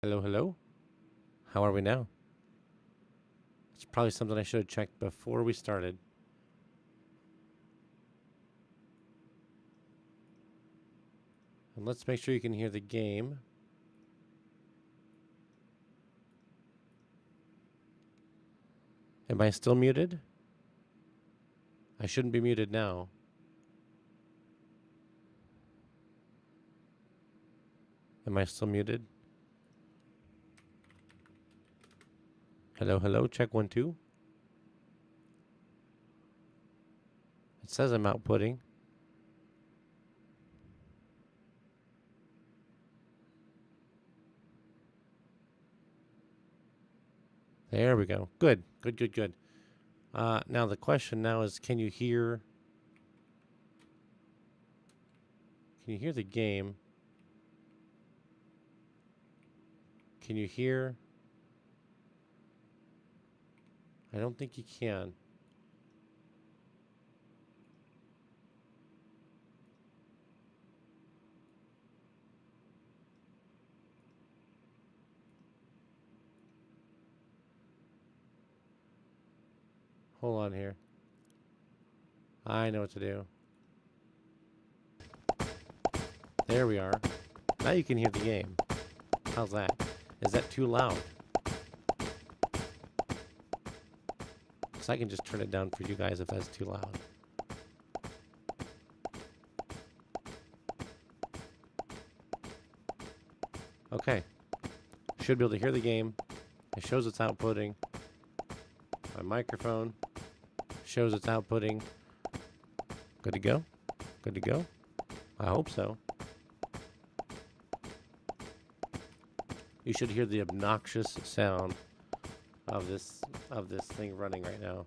Hello, hello. How are we now? It's probably something I should have checked before we started. And let's make sure you can hear the game. Am I still muted? I shouldn't be muted now. Am I still muted? Hello, hello. Check 1, 2. It says I'm outputting. There we go. Good, good, good, good. Now the question now is, can you hear? Can you hear the game? Can you hear? I don't think you can. Hold on here. I know what to do. There we are. Now you can hear the game. How's that? Is that too loud? So I can just turn it down for you guys if that's too loud. Okay. Should be able to hear the game. It shows it's outputting. My microphone shows it's outputting. Good to go? Good to go? I hope so. You should hear the obnoxious sound of this thing running right now.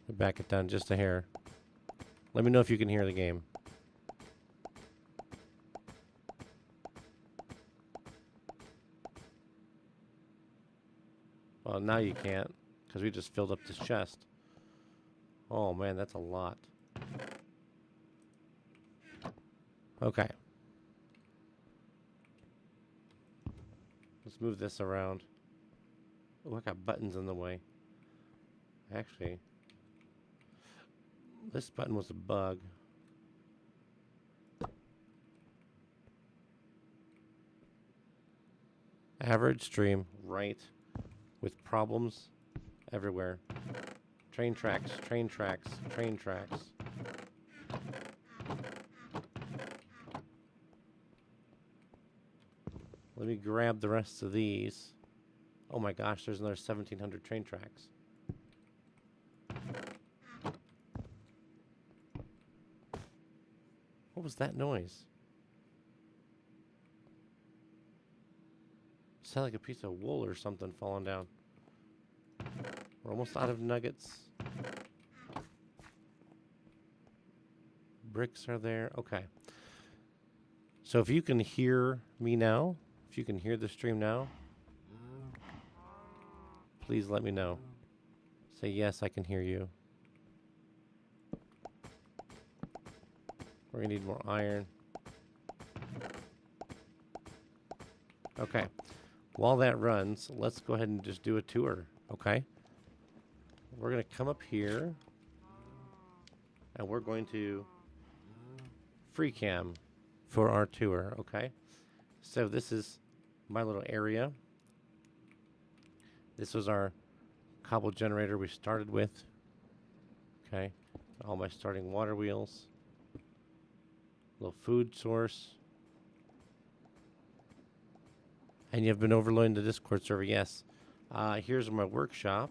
Back it down just a hair. Let me know if you can hear the game. Well, now you can't, because we just filled up this chest. Oh man, that's a lot. Okay. Let's move this around. Oh, I got buttons in the way. Actually, this button was a bug. Average stream, right, with problems everywhere. Train tracks, train tracks, train tracks. Let me grab the rest of these. Oh my gosh, there's another 1,700 train tracks. What was that noise? Sounded like a piece of wool or something falling down. We're almost out of nuggets. Bricks are there. Okay. So if you can hear me now, if you can hear the stream now, please let me know. Say yes, I can hear you. We're gonna need more iron. Okay. While that runs, let's go ahead and just do a tour, okay? We're gonna come up here and we're going to free cam for our tour, okay? So this is my little area. This was our cobble generator we started with, okay? All my starting water wheels. Little food source. And you've been overloading the Discord server, yes. Here's my workshop.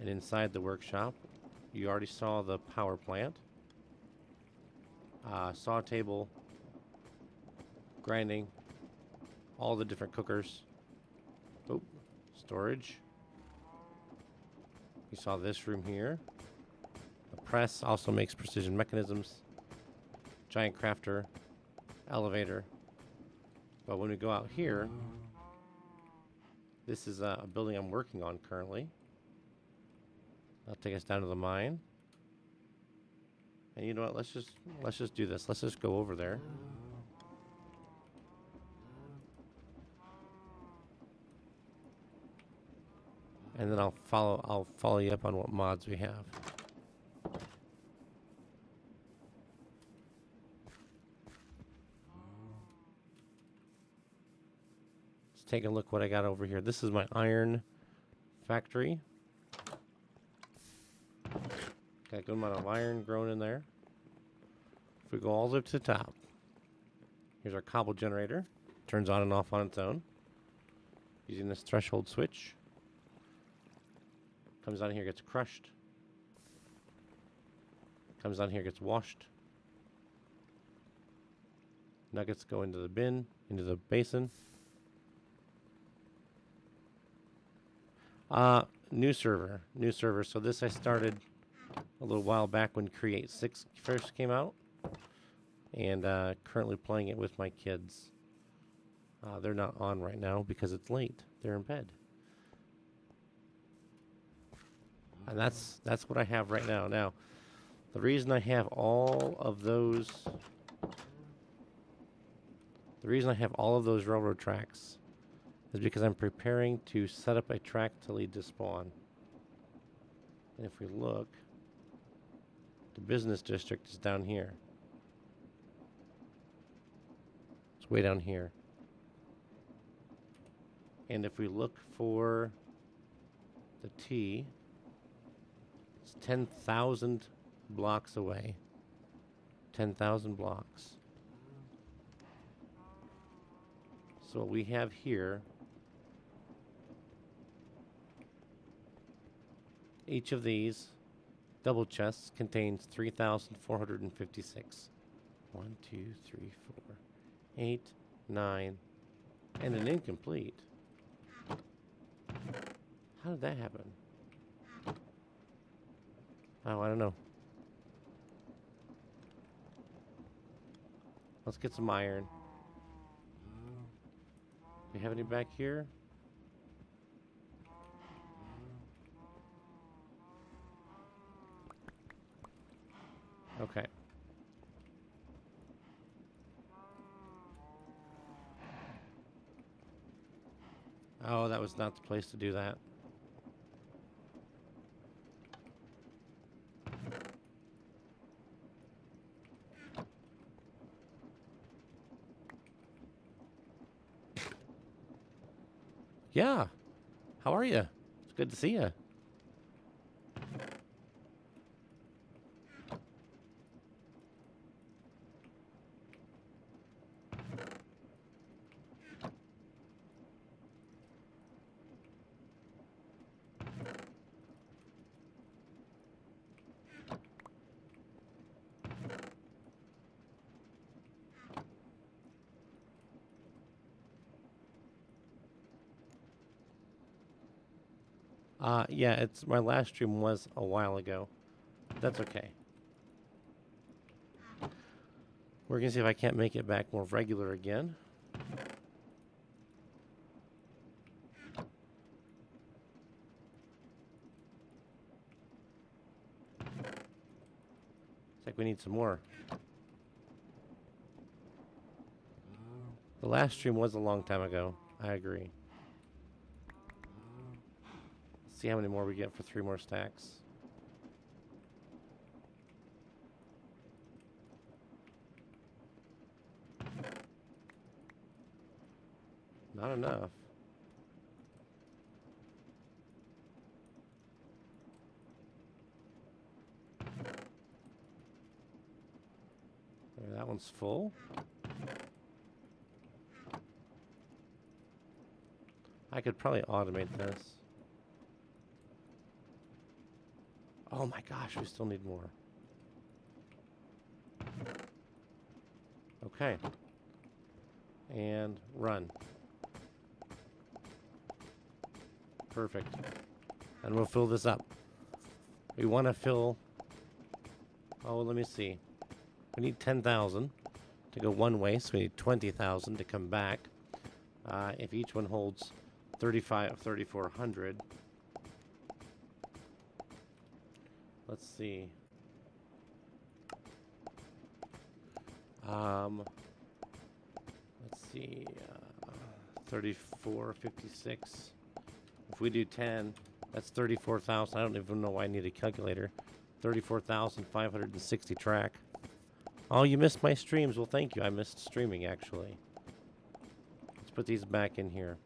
And inside the workshop, you already saw the power plant. Saw table. Grinding. All the different cookers. Oh, storage. You saw this room here. The press also makes precision mechanisms. Giant crafter. Elevator. But when we go out here, this is a building I'm working on currently. That'll take us down to the mine. And you know what? Let's just do this. Let's just go over there. and then I'll follow you up on what mods we have. Let's take a look what I got over here. This is my iron factory. Got a good amount of iron grown in there. If we go all the way to the top, here's our cobble generator. Turns on and off on its own using this threshold switch. Comes down here, gets crushed. Comes down here, gets washed. Nuggets go into the bin, into the basin. New server. So this I started a little while back when Create 6 first came out. And currently playing it with my kids. They're not on right now because it's late. They're in bed. And that's what I have right now. Now, the reason I have all of those railroad tracks is because I'm preparing to set up a track to lead to spawn. And if we look, the business district is down here. It's way down here. And if we look for the T, it's 10,000 blocks away. 10,000 blocks. So what we have here, each of these double chests contains 3,456. 1, 2, 3, 4, 8, 9, and an incomplete. How did that happen? Oh, I don't know. Let's get some iron. Do we have any back here? Okay. Oh, that was not the place to do that. Yeah. How are you? It's good to see you. Yeah, it's my last stream was a while ago. That's okay. We're gonna see if I can't make it back more regular again. It's like we need some more. The last stream was a long time ago. I agree. Let's see how many more we get for 3 more stacks. Not enough. That one's full. I could probably automate this. Oh my gosh, we still need more. Okay. And run. Perfect. And we'll fill this up. We want to fill... Oh, let me see. We need 10,000 to go one way, so we need 20,000 to come back. If each one holds 3,400. Let's see. Let's see. 34.56. If we do 10, That's 34,000. I don't even know why I need a calculator. 34,560 track. Oh, you missed my streams. Well, thank you. I missed streaming, actually. Let's put these back in here.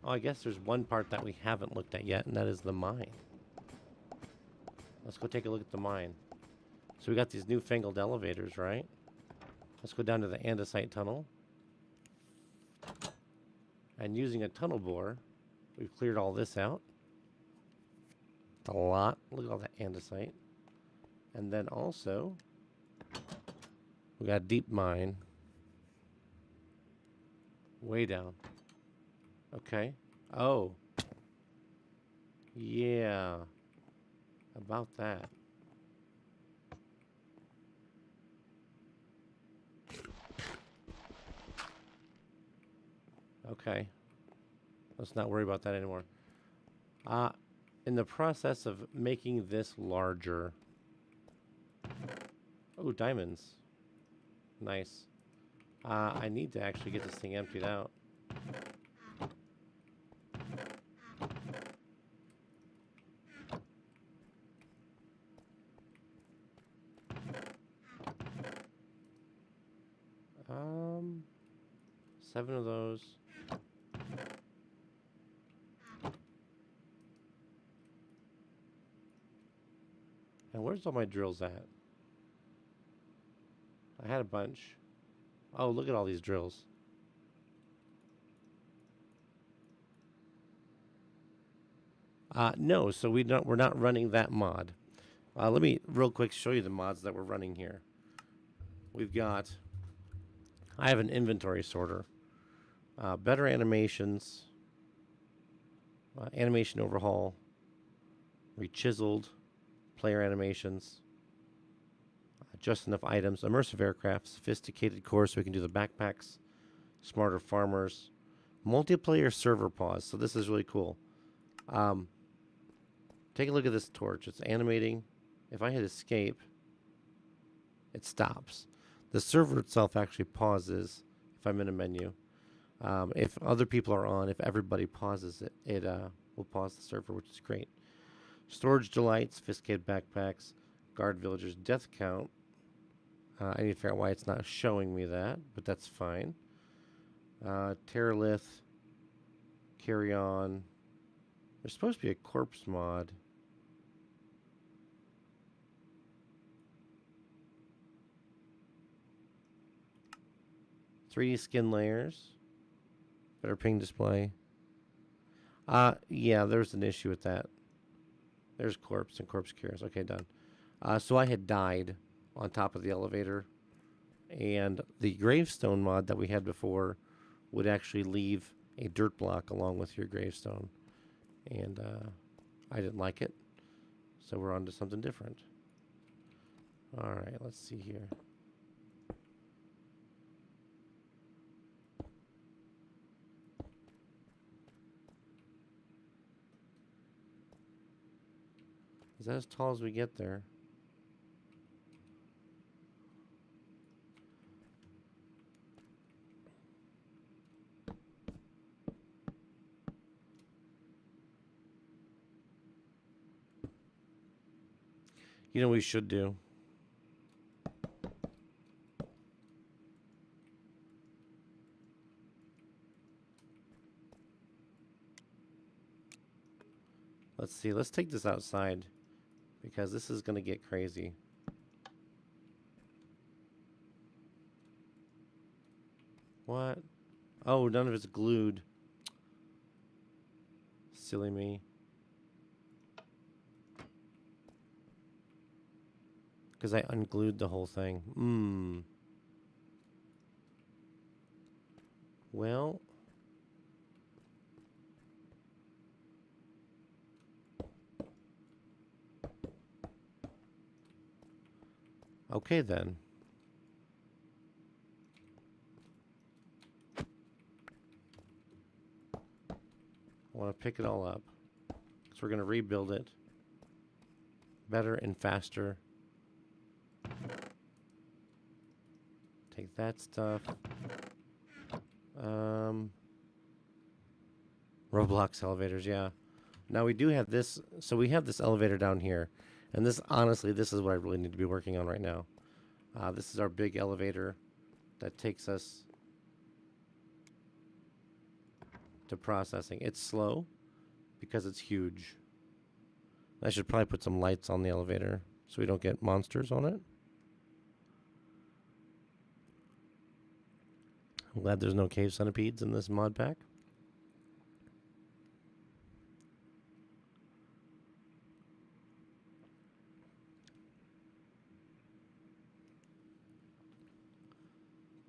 Oh, I guess there's one part that we haven't looked at yet, and that is the mine. Let's go take a look at the mine. So we got these newfangled elevators, right? Let's go down to the andesite tunnel. And using a tunnel bore, we've cleared all this out. A lot. Look at all that andesite. And then also, we got a deep mine. Way down. Okay. Oh. Yeah. About that. Okay. Let's not worry about that anymore. In the process of making this larger. Oh, diamonds. Nice. I need to actually get this thing emptied out. Seven of those. And where's all my drills at? I had a bunch. Oh, look at all these drills. No, so we're not running that mod. Let me real quick show you the mods that we're running here. We've got. I have an inventory sorter. Better animations. Animation overhaul. Rechiseled. Player animations. Just enough items. Immersive aircraft. Sophisticated core so we can do the backpacks. Smarter farmers. Multiplayer server pause. So this is really cool. Take a look at this torch. It's animating. If I hit escape, it stops. The server itself actually pauses if I'm in a menu. If other people are on, if everybody pauses it, it will pause the server, which is great. Storage delight, sophisticated backpacks, guard villagers, death count. I need to figure out why it's not showing me that, but that's fine. Terralith, carry on. There's supposed to be a corpse mod. .3D skin layers. Better ping display. Yeah, there's an issue with that. There's corpse and corpse cures. Okay, done. So I had died on top of the elevator. And the gravestone mod that we had before would actually leave a dirt block along with your gravestone. And I didn't like it. So we're on to something different. All right, let's see here. Is that as tall as we get there? You know what we should do? Let's see. Let's take this outside because this is going to get crazy. What? Oh, none of it's glued. Silly me. Because I unglued the whole thing. Well. Okay then. I want to pick it all up. Because we're going to rebuild it. Better and faster. Take that stuff. Roblox elevators, yeah. Now we do have this. So we have this elevator down here. And this, honestly, this is what I really need to be working on right now. This is our big elevator that takes us to processing. It's slow because it's huge. I should probably put some lights on the elevator so we don't get monsters on it. I'm glad there's no cave centipedes in this mod pack.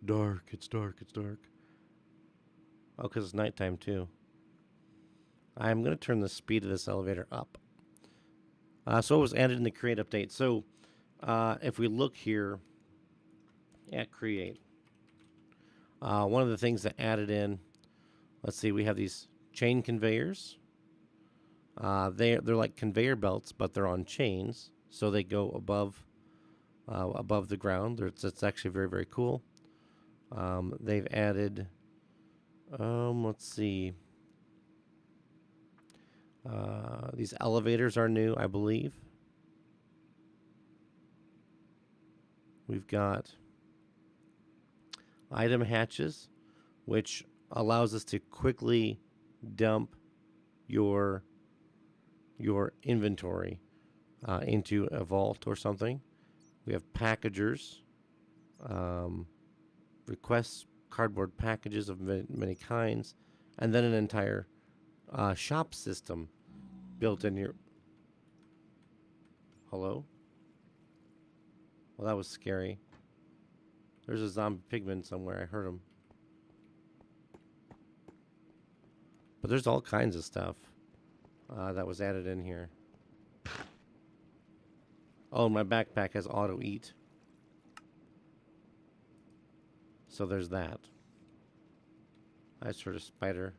Dark, it's dark, it's dark. Oh, because it's nighttime too. I'm going to turn the speed of this elevator up. So it was added in the create update. So if we look here at create, one of the things that added in, let's see, we have these chain conveyors. They're like conveyor belts, but they're on chains, so they go above the ground. It's actually very, very cool. They've added, let's see, these elevators are new, I believe. We've got item hatches, which allows us to quickly dump your inventory into a vault or something. We have packagers, requests cardboard packages of many kinds, and then an entire shop system built in here. Hello? Well, that was scary. There's a zombie pigman somewhere. I heard him. But there's all kinds of stuff that was added in here. Oh, my backpack has auto eat. So there's that. I sort of spider.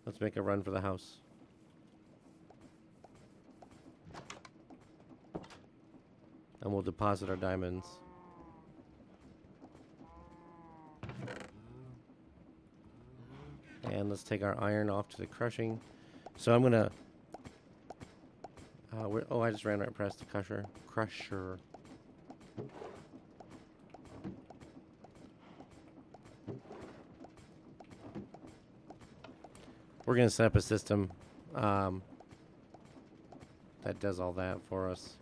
Let's make a run for the house. And we'll deposit our diamonds. And let's take our iron off to the crushing. So I'm gonna. Oh, I just ran right past the crusher. We're gonna set up a system that does all that for us.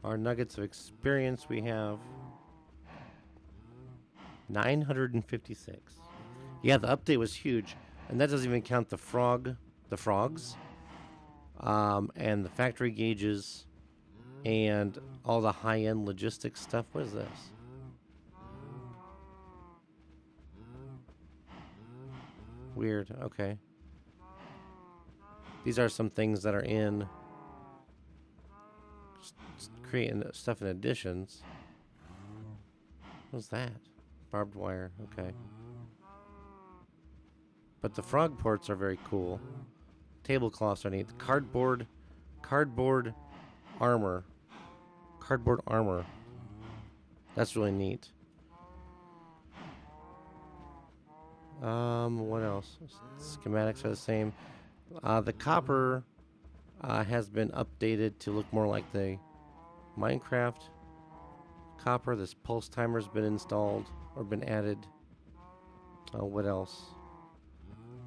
Our nuggets of experience, we have 956. Yeah, the update was huge, and that doesn't even count the frogs, and the factory gauges, and all the high-end logistics stuff. What is this? Weird. Okay. These are some things that are in creating stuff in additions. What's that? Barbed wire. Okay. But the frog ports are very cool. Tablecloths are neat. Cardboard armor. Cardboard armor. That's really neat. What else? Schematics are the same. The copper has been updated to look more like the Minecraft copper. This pulse timer's been installed or been added. What else?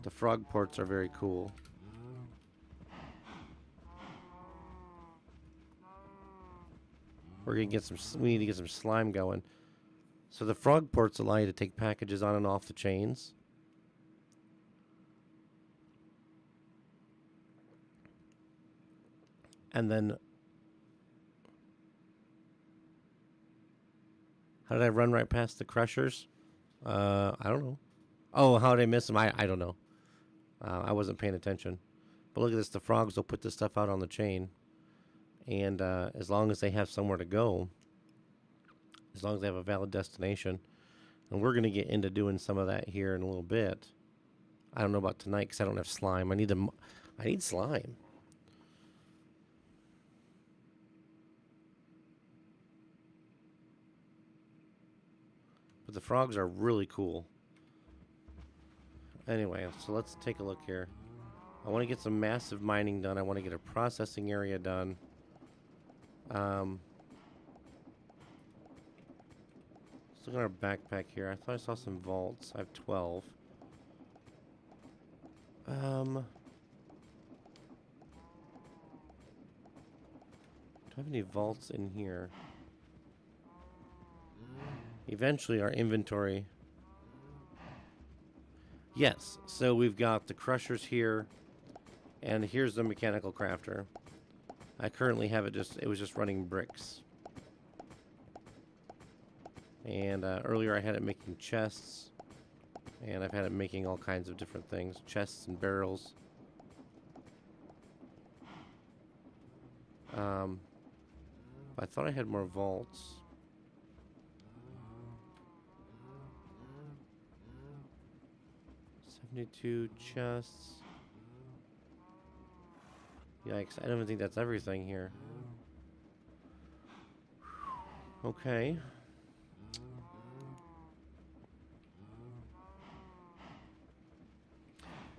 The frog ports are very cool. We need to get some slime going. So the frog ports allow you to take packages on and off the chains. And then, how did I run right past the crushers? I don't know. Oh, how did I miss them? I don't know. I wasn't paying attention. But look at this. The frogs will put this stuff out on the chain. And as long as they have somewhere to go, as long as they have a valid destination, and we're going to get into doing some of that here in a little bit. I don't know about tonight because I don't have slime. I need slime. But the frogs are really cool. Anyway, so let's take a look here. I want to get some massive mining done. I want to get a processing area done. Let's look at our backpack here. I thought I saw some vaults. I have 12. Do I have any vaults in here? Eventually our inventory. Yes, so we've got the crushers here, and here's the mechanical crafter. I currently have it was just running bricks. And earlier I had it making chests, and I've had it making all kinds of different things, chests and barrels. I thought I had more vaults. $72 chests. Yikes, I don't even think that's everything here. Okay.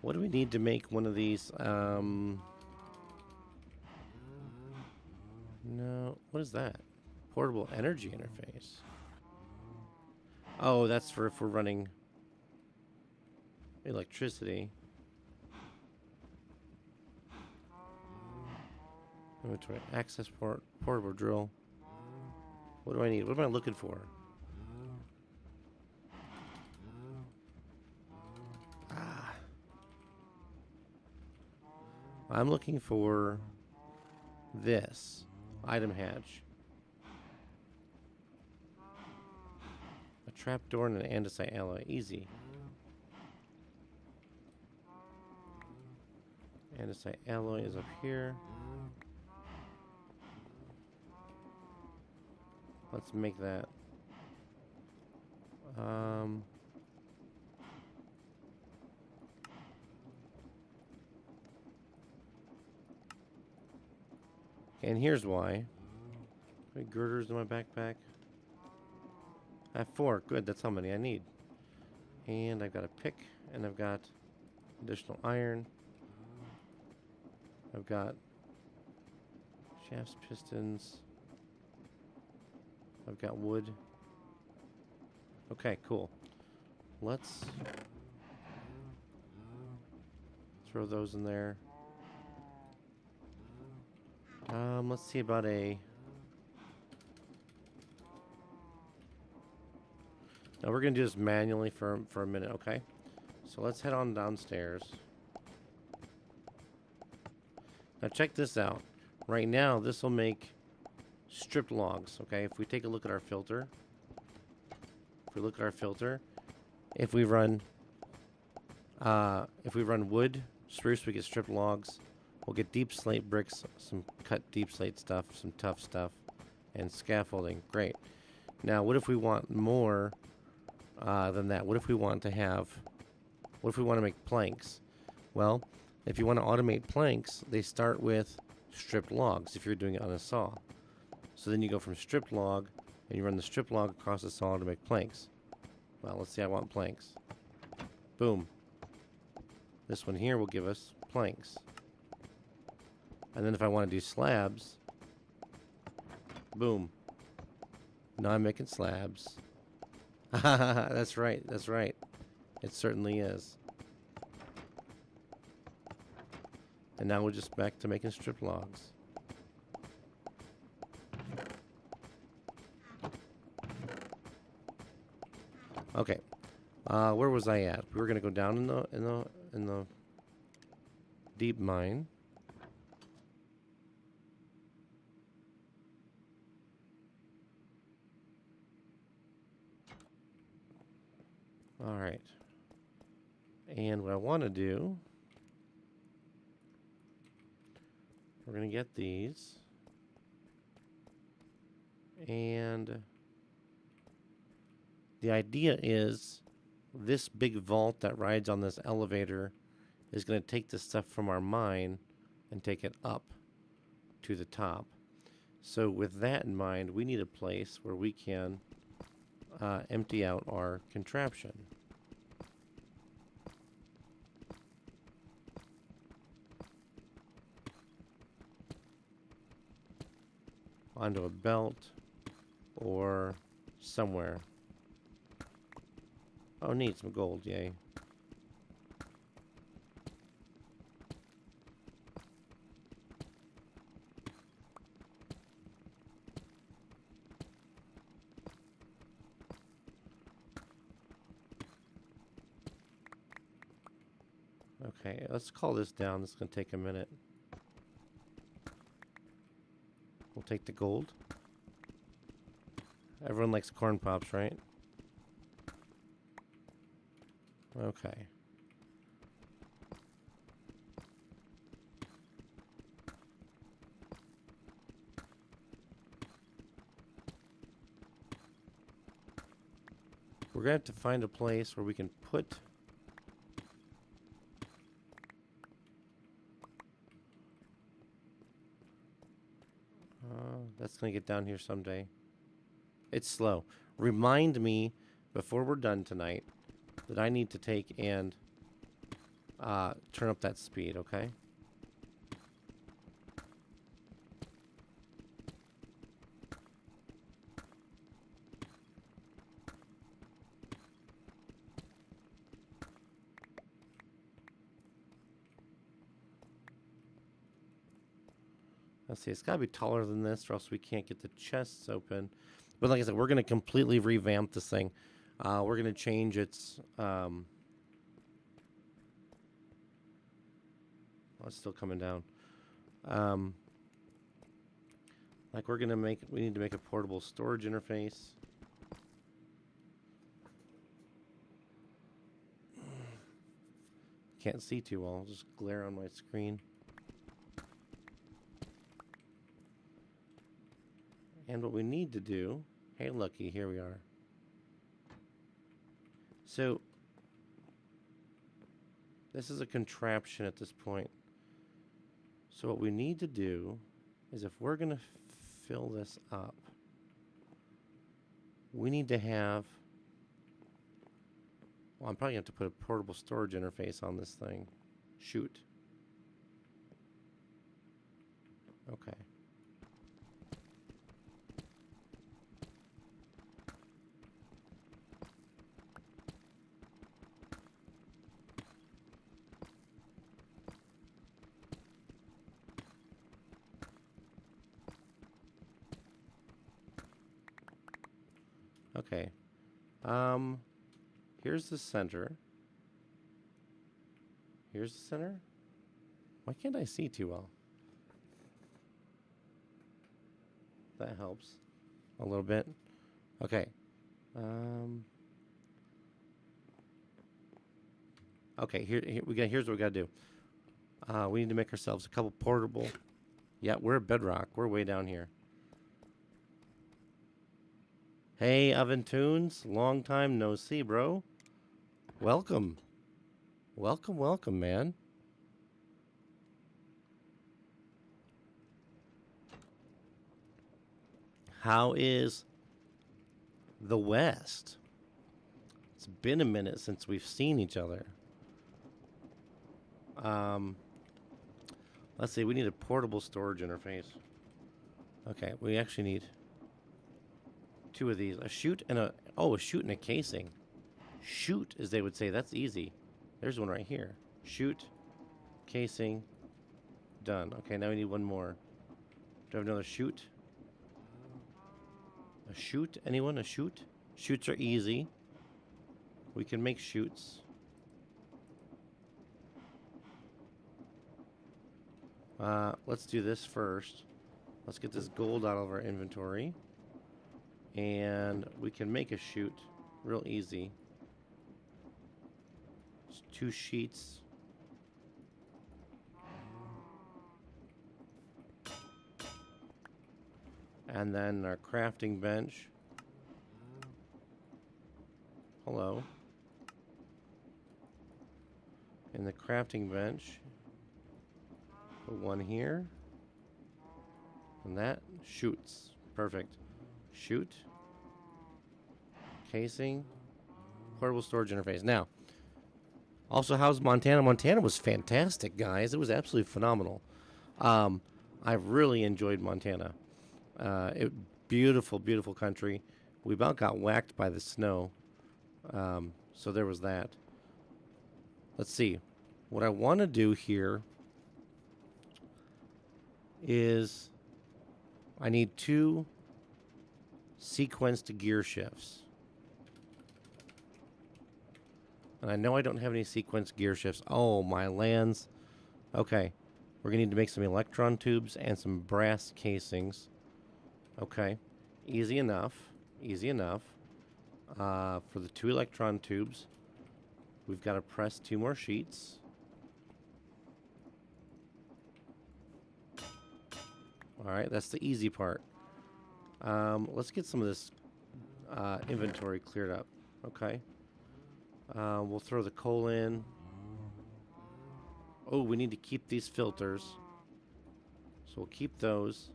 What do we need to make one of these? No, what is that? Portable energy interface. Oh, that's for if we're running electricity. Inventory, access port, portable drill. What do I need? What am I looking for? I'm looking for this item hatch. A trapdoor and an andesite alloy. Easy. Andesite alloy is up here. Let's make that. And here's why. How many girders in my backpack? I have 4. Good, that's how many I need. And I've got a pick, and I've got additional iron. I've got shafts, pistons. I've got wood. Okay, cool. Let's throw those in there. Let's see about a... Now we're going to do this manually for a minute, okay? So let's head on downstairs. Now check this out. Right now, this will make stripped logs, okay? If we take a look at our filter, if we run wood, spruce, we get stripped logs. We'll get deep slate bricks, some cut deep slate stuff, some tough stuff, and scaffolding. Great. Now, what if we want more than that? What if we want to make planks? Well, if you want to automate planks, they start with stripped logs if you're doing it on a saw. So then you go from stripped log, and you run the stripped log across the saw to make planks. Well, let's see, I want planks. Boom. This one here will give us planks. And then if I want to do slabs, boom. Now I'm making slabs. That's right, that's right. It certainly is. And now we're just back to making strip logs. Okay. Where was I at? We were gonna go down in the deep mine. All right. And what I want to do, we're going to get these. And the idea is this big vault that rides on this elevator is going to take the stuff from our mine and take it up to the top. So with that in mind, we need a place where we can empty out our contraption. Onto a belt or somewhere. Oh, neat, some gold, yay. Okay, let's call this down. This is going to take a minute. We'll take the gold. Everyone likes corn pops, right? Okay. We're going to have to find a place where we can put that's going to get down here someday. It's slow. Remind me before we're done tonight that I need to take and turn up that speed, okay? Let's see, it's got to be taller than this or else we can't get the chests open. But like I said, we're going to completely revamp this thing. We're going to change its... oh, it's still coming down. Like we're going to make... We need to make a portable storage interface. Can't see too well. I'll just glare on my screen. And what we need to do... Hey, looky, here we are. So, this is a contraption at this point. So what we need to do is if we're going to fill this up, we need to have... Well, I'm probably going to have to put a portable storage interface on this thing. Shoot. Okay. Okay. Here's the center. Here's the center. Why can't I see too well? That helps a little bit. Okay. Okay, here's what we gotta do. We need to make ourselves a couple portable... Yeah, we're at Bedrock. We're way down here. Hey, Oven Tunes. Long time no see, bro. Welcome. Welcome, welcome, man. How is the West? It's been a minute since we've seen each other. Let's see, we need a portable storage interface. Okay, we actually need... two of these. A chute and a... Oh, a chute and a casing. Chute, as they would say. That's easy. There's one right here. Chute, casing, done. Okay, now we need one more. Do I have another chute? A chute? Anyone? A chute? Chutes are easy. We can make chutes. Let's do this first. Let's get this gold out of our inventory. And we can make a chute real easy. It's 2 sheets. And then our crafting bench. Hello. And the crafting bench. Put one here. And that shoots. Perfect. Shoot. Casing. Portable storage interface. Now, also, how's Montana? Montana was fantastic, guys. It was absolutely phenomenal. I really enjoyed Montana. Beautiful, beautiful country. We about got whacked by the snow. So there was that. Let's see. What I want to do here is I need 2 sequenced gear shifts. And I know I don't have any sequenced gear shifts. Oh, my lands. Okay. We're going to need to make some electron tubes and some brass casings. Okay. Easy enough. Easy enough. For the 2 electron tubes, we've got to press 2 more sheets. Alright, that's the easy part. Let's get some of this inventory cleared up. Okay. We'll throw the coal in. Oh, we need to keep these filters. So we'll keep those.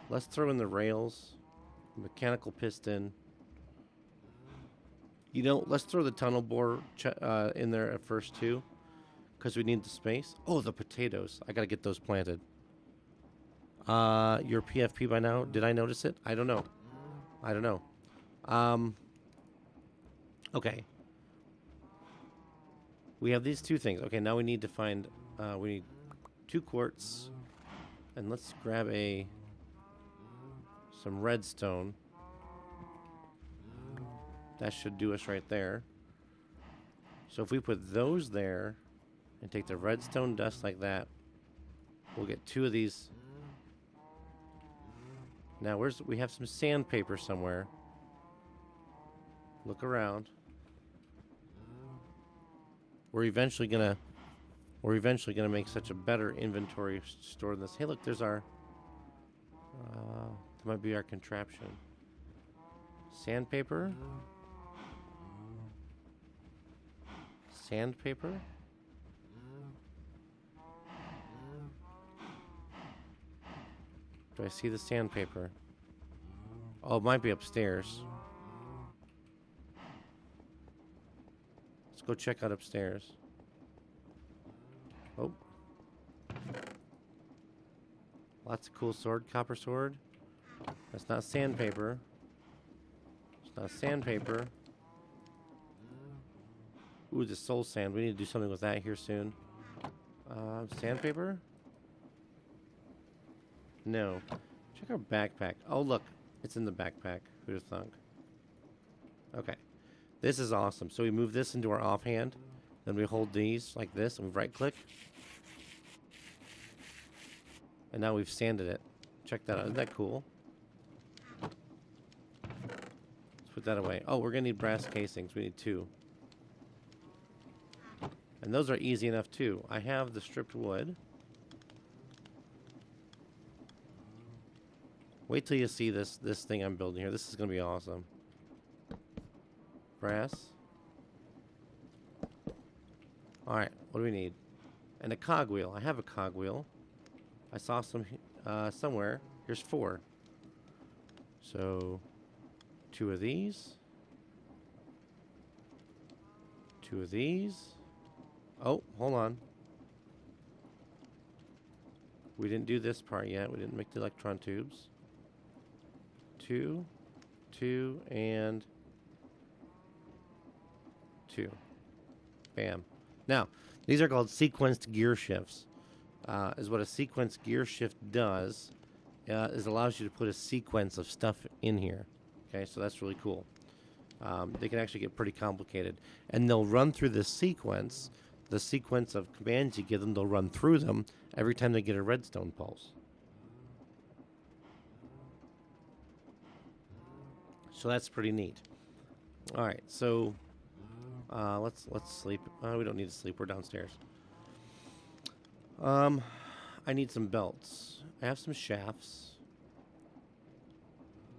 Let's throw in the rails. Mechanical piston. You know, let's throw the tunnel bore in there at first too. Because we need the space. Oh, the potatoes. I gotta get those planted. Your PFP by now? Did I notice it? I don't know. I don't know. Okay. We have these 2 things. Okay, now we need to find, we need 2 quartz. And let's grab some redstone. That should do us right there. So if we put those there and take the redstone dust like that, we'll get 2 of these. Now we have some sandpaper somewhere. Look around. We're eventually gonna make such a better inventory store than this. Hey, look, there's our. That might be our contraption. Sandpaper. Sandpaper. Do I see the sandpaper? Oh, it might be upstairs. Let's go check out upstairs. Oh. Lots of cool sword. Copper sword. That's not sandpaper. It's not sandpaper. Ooh, the soul sand. We need to do something with that here soon. Sandpaper? No. Check our backpack. Oh, look. It's in the backpack. Who'd have thunk? Okay. This is awesome. So we move this into our offhand. Then we hold these like this and we right click. And now we've sanded it. Check that out. Isn't that cool? Let's put that away. Oh, we're going to need brass casings. We need 2. And those are easy enough too. I have the stripped wood. Wait till you see this thing I'm building here. This is going to be awesome. Brass. Alright, what do we need? And a cogwheel. I have a cogwheel. I saw some somewhere. Here's 4. So, 2 of these. 2 of these. Oh, hold on. We didn't do this part yet. We didn't make the electron tubes. 2, 2, and 2. Bam. Now, these are called sequenced gear shifts. Is what a sequenced gear shift does is allows you to put a sequence of stuff in here. Okay, so that's really cool. They can actually get pretty complicated. And they'll run through the sequence of commands you give them, they'll run through them every time they get a redstone pulse. So that's pretty neat. All right, so let's sleep. We don't need to sleep. We're downstairs. I I need some belts. I have some shafts.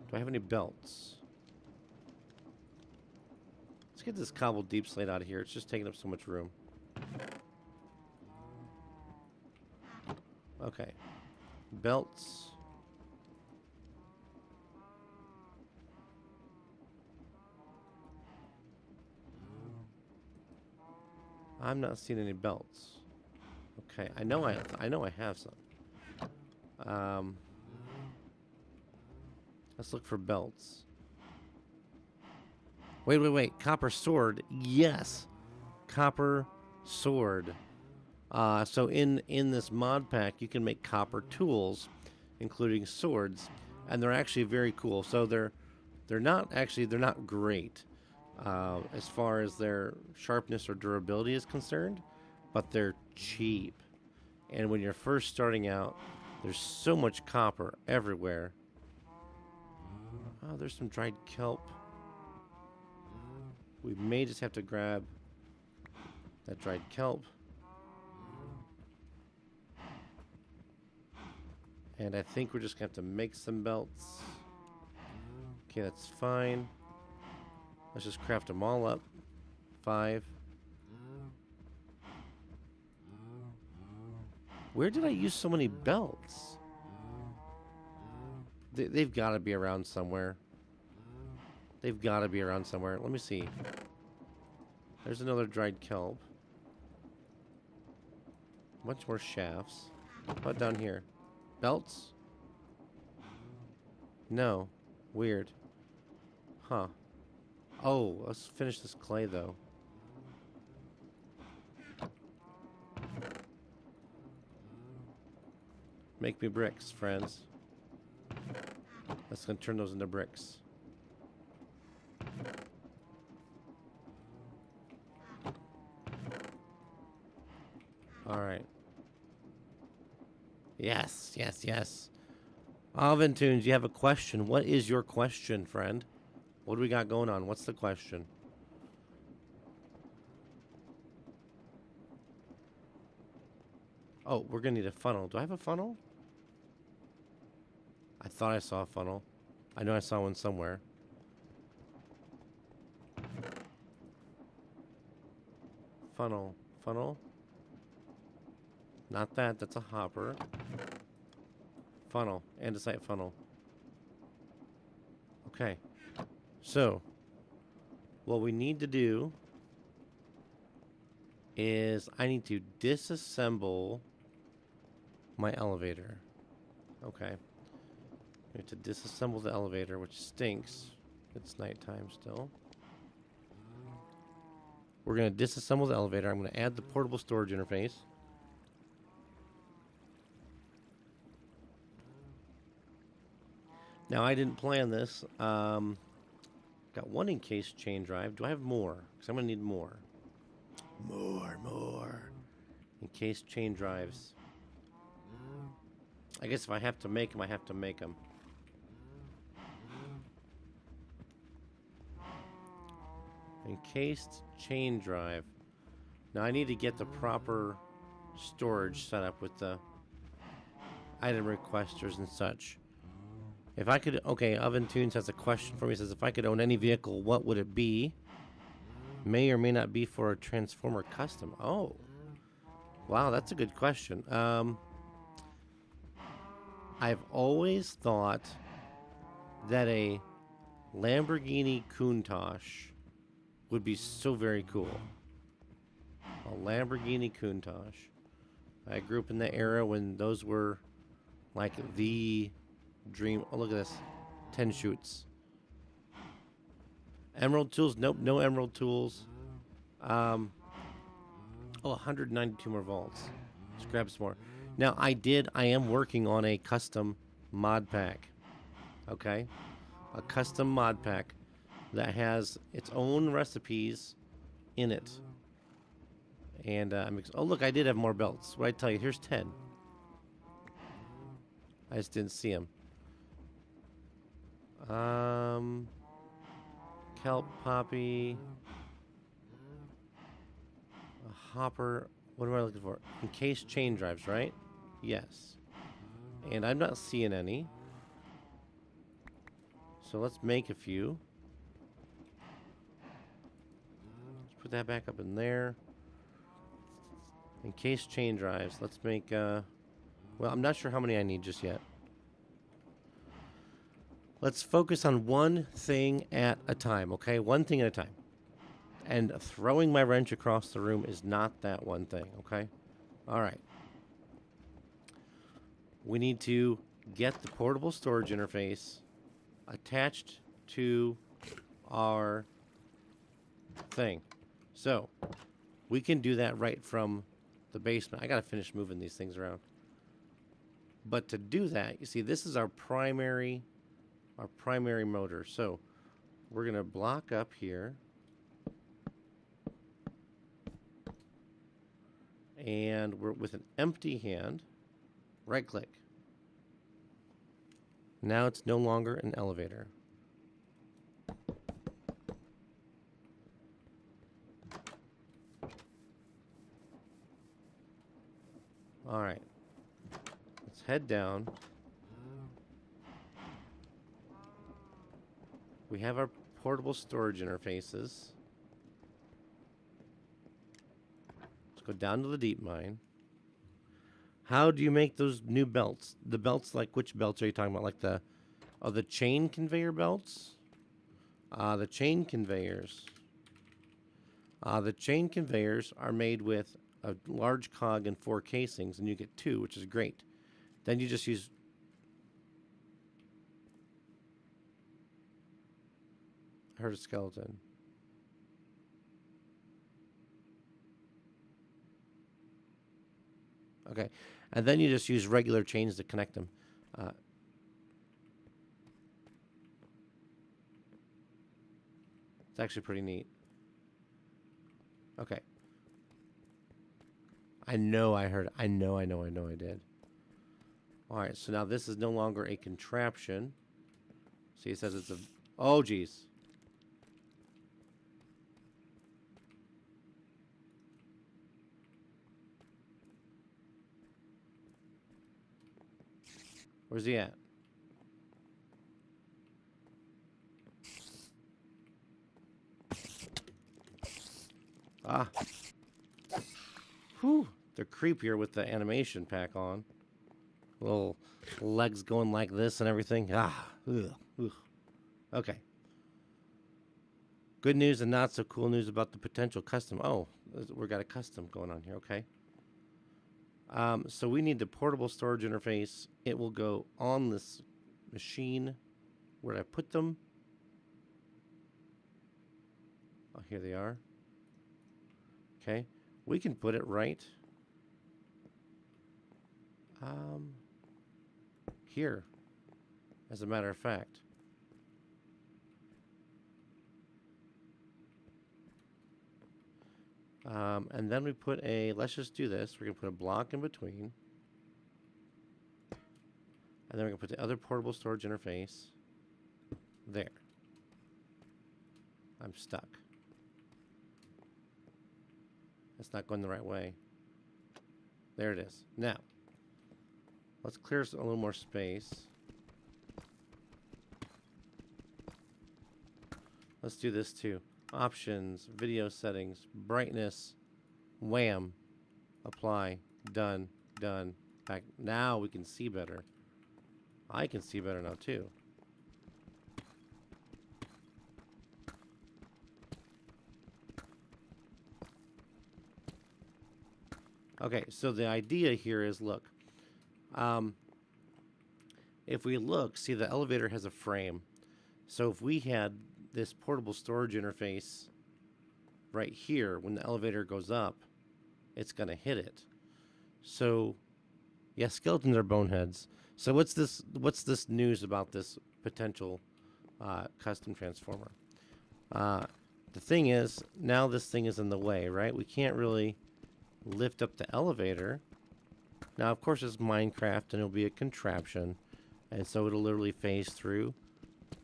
Do I have any belts? Let's get this cobbled deep slate out of here. It's just taking up so much room. Okay. Belts. I'm not seeing any belts. Okay, I know I have some. Let's look for belts. Wait. Copper sword. Yes. Copper sword. So in this mod pack, you can make copper tools, including swords, and they're actually very cool. So they're not great as far as their sharpness or durability is concerned, but they're cheap. And when you're first starting out, there's so much copper everywhere. Oh, there's some dried kelp. We may just have to grab that dried kelp. And I think we're just going to have to make some belts. Okay, that's fine. Let's just craft them all up. 5. Where did I use so many belts? They've got to be around somewhere. They've got to be around somewhere. Let me see. There's another dried kelp. Much more shafts. How about down here? Belts? No. Weird. Huh. Oh, let's finish this clay, though. Make me bricks, friends. That's going to turn those into bricks. Alright. Yes. Aventunes, you have a question. What is your question, friend? What do we got going on? What's the question? Oh, we're going to need a funnel. Do I have a funnel? I thought I saw a funnel. I know I saw one somewhere. Funnel. Not that. That's a hopper. Funnel. Andesite funnel. Okay. So, what we need to do is I need to disassemble my elevator. Okay. We have to disassemble the elevator, which stinks. It's nighttime still. We're going to disassemble the elevator. I'm going to add the portable storage interface. Now, I didn't plan this. Got one encased chain drive. Do I have more? Because I'm going to need more. More. Encased chain drives. I guess if I have to make them, I have to make them. Encased chain drive. Now I need to get the proper storage set up with the item requesters and such. If I could, okay, Oventunes has a question for me. It says, if I could own any vehicle, what would it be? May or may not be for a Transformer custom. Oh, wow, that's a good question. I've always thought that a Lamborghini Countach would be so very cool. A Lamborghini Countach. I grew up in the era when those were like the dream. Oh, look at this. 10 shoots. Emerald tools? Nope, no emerald tools. 192 more vaults. Let's grab some more. Now, I am working on a custom mod pack. Okay? A custom mod pack that has its own recipes in it. And, oh, look, I did have more belts. What did I tell you? Here's 10. I just didn't see them. Kelp, poppy, a hopper. What am I looking for? Encased chain drives, right? Yes. And I'm not seeing any. So let's make a few. Let's put that back up in there. Encased chain drives. Let's make, well, I'm not sure how many I need just yet. Let's focus on one thing at a time, okay? One thing at a time. And throwing my wrench across the room is not that one thing, okay? All right. We need to get the portable storage interface attached to our thing. So, we can do that right from the basement. I got to finish moving these things around. But to do that, you see, this is our primary motor. So, we're going to block up here. And we're with an empty hand, right click. Now it's no longer an elevator. All right. Let's head down. We have our portable storage interfaces. Let's go down to the deep mine. How do you make those new belts? The belts, like which belts are you talking about? Like the chain conveyor belts? The chain conveyors. The chain conveyors are made with a large cog and 4 casings, and you get 2, which is great. Then you just use... I heard a skeleton. Okay. And then you just use regular chains to connect them. It's actually pretty neat. Okay. I know I heard. I know I did. All right, so now this is no longer a contraption. See, it says it's a... Oh, geez. Where's he at? Ah. Whew. They're creepier with the animation pack on. Little legs going like this and everything. Ah. Ugh. Ugh. Okay. Good news and not so cool news about the potential custom. Oh, we've got a custom going on here. Okay. So we need the portable storage interface. It will go on this machine. Where did I put them? Oh, here they are. Okay. We can put it right here, as a matter of fact. And then we put a, let's just do this. We're going to put a block in between. And then we're going to put the other portable storage interface there. I'm stuck. That's not going the right way. There it is. Now, let's clear a little more space. Let's do this too. Options, video settings, brightness, wham, apply, done, done. Back. Now we can see better. I can see better now too. Okay, so the idea here is, look, if we look, see the elevator has a frame. So if we had this portable storage interface right here, when the elevator goes up, it's going to hit it. So, yeah, skeletons are boneheads. So what's this news about this potential custom transformer? The thing is, now this thing is in the way, right? We can't really lift up the elevator. Now, of course, it's Minecraft, and it'll be a contraption, and so it'll literally phase through.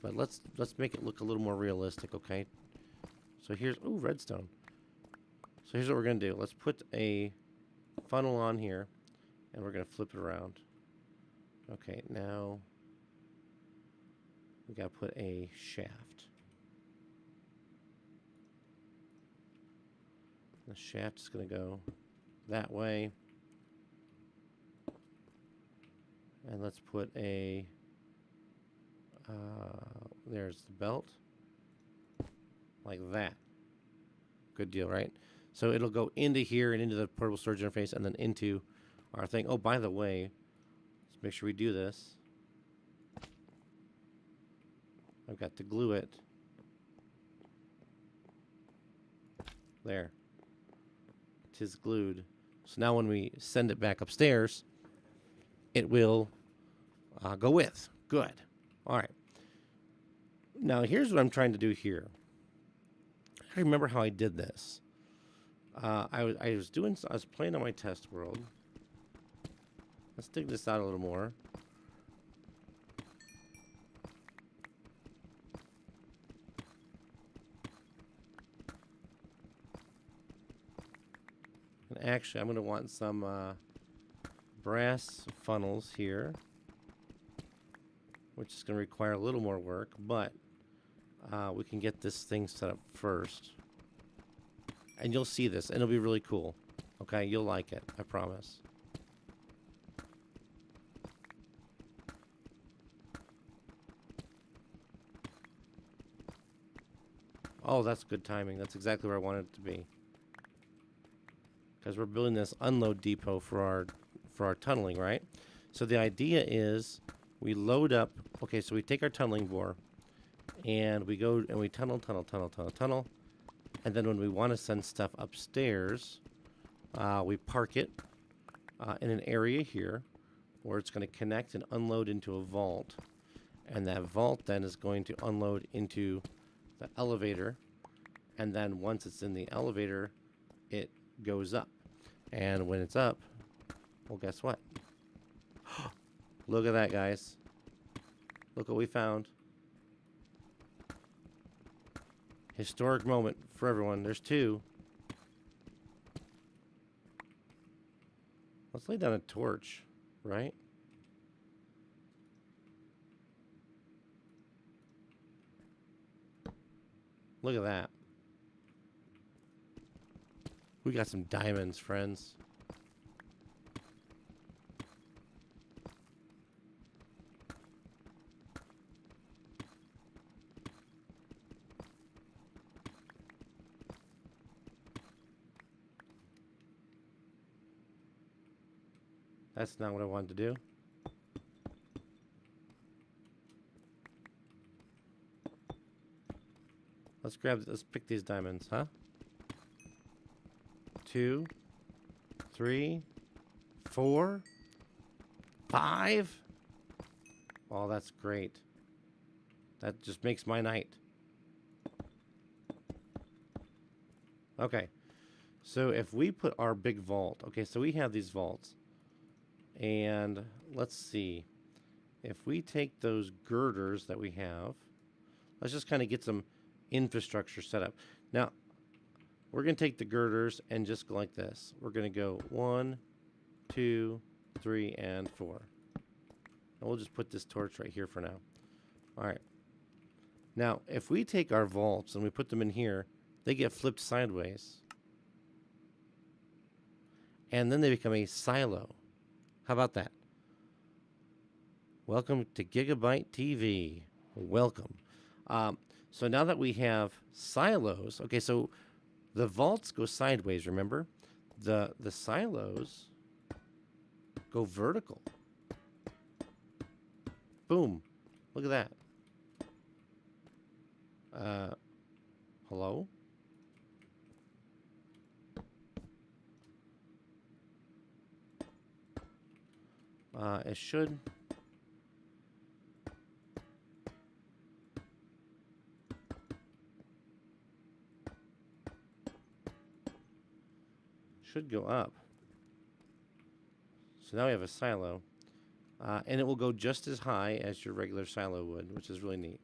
But let's make it look a little more realistic, okay? So here's, ooh, redstone. So here's what we're gonna do. Let's put a funnel on here, And we're going to flip it around. Okay, now we got to put a shaft. The shaft is going to go that way. And let's put a, there's the belt. Like that. Good deal, right? So it'll go into here and into the portable storage interface and then into our thing. Oh, by the way, let's make sure we do this. I've got to glue it. There. 'Tis glued. So now when we send it back upstairs, it will go with. Good. All right. Now here's what I'm trying to do here. I remember how I did this. I was playing on my test world. Let's dig this out a little more. And actually, I'm going to want some brass funnels here, which is going to require a little more work, but we can get this thing set up first. And you'll see this, and it'll be really cool. Okay, you'll like it, I promise. Oh, that's good timing. That's exactly where I wanted it to be. Because we're building this unload depot for our tunneling, right? So the idea is we load up. Okay, so we take our tunneling bore, and we go and we tunnel, and then when we want to send stuff upstairs, we park it in an area here where it's going to connect and unload into a vault, and that vault then is going to unload into the elevator, and then once it's in the elevator, it goes up. And when it's up, well, guess what? Look at that, guys. Look what we found. Historic moment for everyone. There's two. Let's lay down a torch, right? Look at that. We got some diamonds, friends. That's not what I wanted to do. Let's pick these diamonds, huh? 2, 3, 4, 5. Oh, that's great. That just makes my night. Okay. So if we put our big vault, okay, so we have these vaults. And let's see. If we take those girders that we have, let's just kind of get some infrastructure set up. Now, we're going to take the girders and just go like this. We're going to go 1, 2, 3, and 4. And we'll just put this torch right here for now. All right. Now, if we take our vaults and we put them in here, they get flipped sideways. And then they become a silo. How about that? Welcome to Gigabyte TV. Welcome. So now that we have silos, okay, so the vaults go sideways, remember? The silos go vertical. Boom. Look at that. Hello? It should... should go up. So now we have a silo. And it will go just as high as your regular silo would, which is really neat.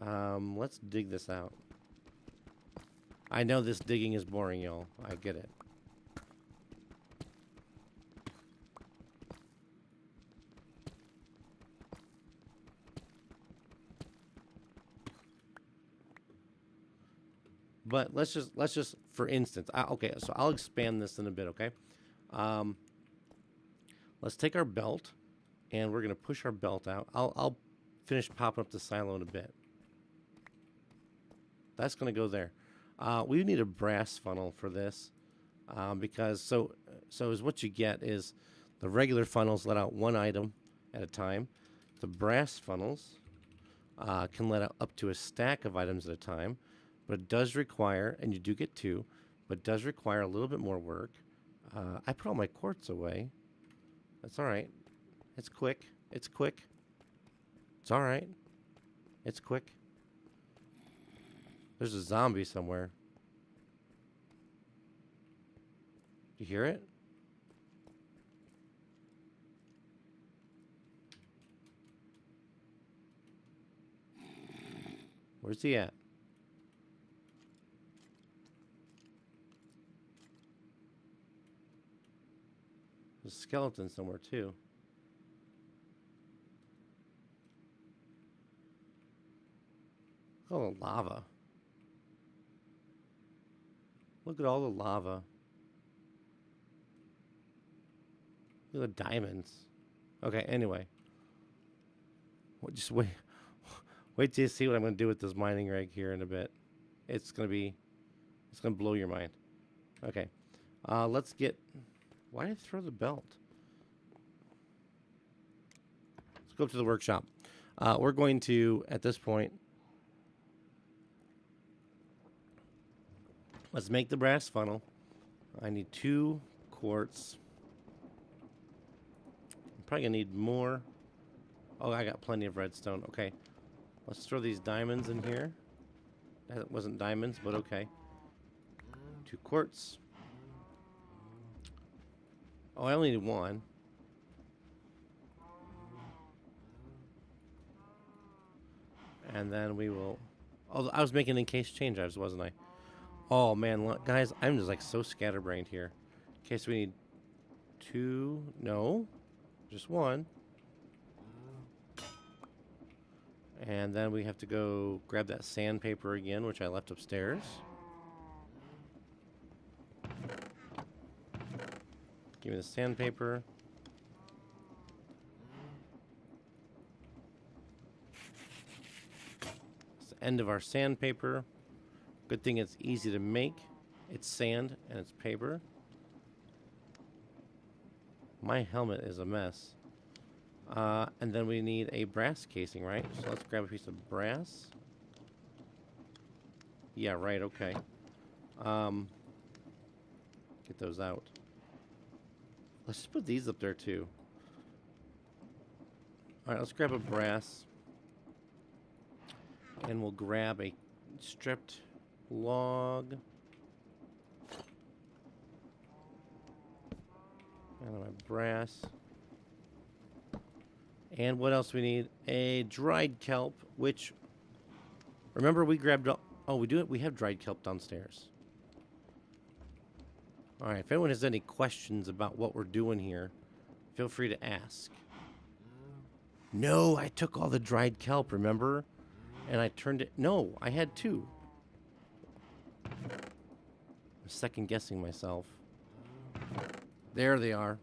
Let's dig this out. I know this digging is boring, y'all. I get it. But let's just for instance, okay. So I'll expand this in a bit. Okay. Um, let's take our belt, and we're gonna push our belt out. I'll finish popping up the silo in a bit. That's gonna go there. We need a brass funnel for this, because so is what you get is the regular funnels let out one item at a time. The brass funnels can let out up to a stack of items at a time, but it does require, and you do get two, but it does require a little bit more work. I put all my quartz away. That's all right. It's quick. It's quick. It's all right. It's quick. There's a zombie somewhere. Do you hear it? Where's he at? There's a skeleton somewhere too. Oh, the lava. Look at all the lava. Look at the diamonds. Okay, anyway. Just wait. Wait till you see what I'm going to do with this mining rig here in a bit. It's going to blow your mind. Okay. Let's get... Why did I throw the belt? Let's go up to the workshop. We're going to, at this point... Let's make the brass funnel. I need 2 quartz. I'm probably going to need more. Oh, I got plenty of redstone. Okay. Let's throw these diamonds in here. That wasn't diamonds, but okay. 2 quartz. Oh, I only need 1. And then we will... Oh, I was making in-case change items, wasn't I? Oh, man, look, guys, I'm just like so scatterbrained here. Okay, so we need 2... No. Just 1. And then we have to go grab that sandpaper again, which I left upstairs. Give me the sandpaper. It's the end of our sandpaper. Good thing it's easy to make. It's sand and it's paper. My helmet is a mess. And then we need a brass casing, right? So let's grab a piece of brass. Yeah, right, okay. Get those out. Let's just put these up there too. Alright, let's grab a brass. And we'll grab a stripped log. And my brass. And what else we need? A dried kelp, which... Remember we grabbed... Oh, we do it? We have dried kelp downstairs. Alright, if anyone has any questions about what we're doing here, feel free to ask. No, I took all the dried kelp, remember? And I turned it... No, I had 2. I'm second guessing myself. There they are.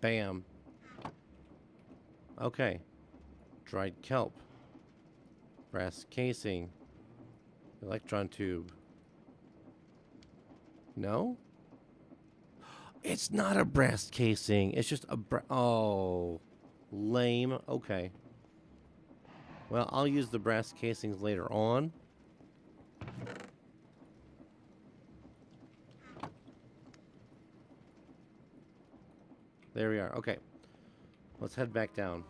Bam. Okay. Dried kelp. Brass casing. Electron tube. No? It's not a brass casing. It's just a oh. Lame. Okay. Well, I'll use the brass casings later on. There we are. Okay. Let's head back down.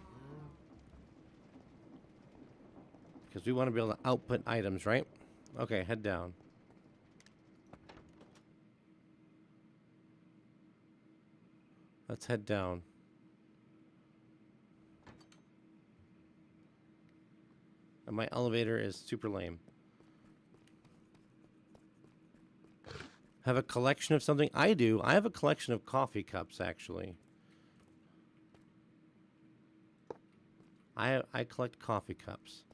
Because we want to be able to output items, right? Okay, head down. Let's head down. And my elevator is super lame. Have a collection of something? I do. I have a collection of coffee cups, actually. I collect coffee cups.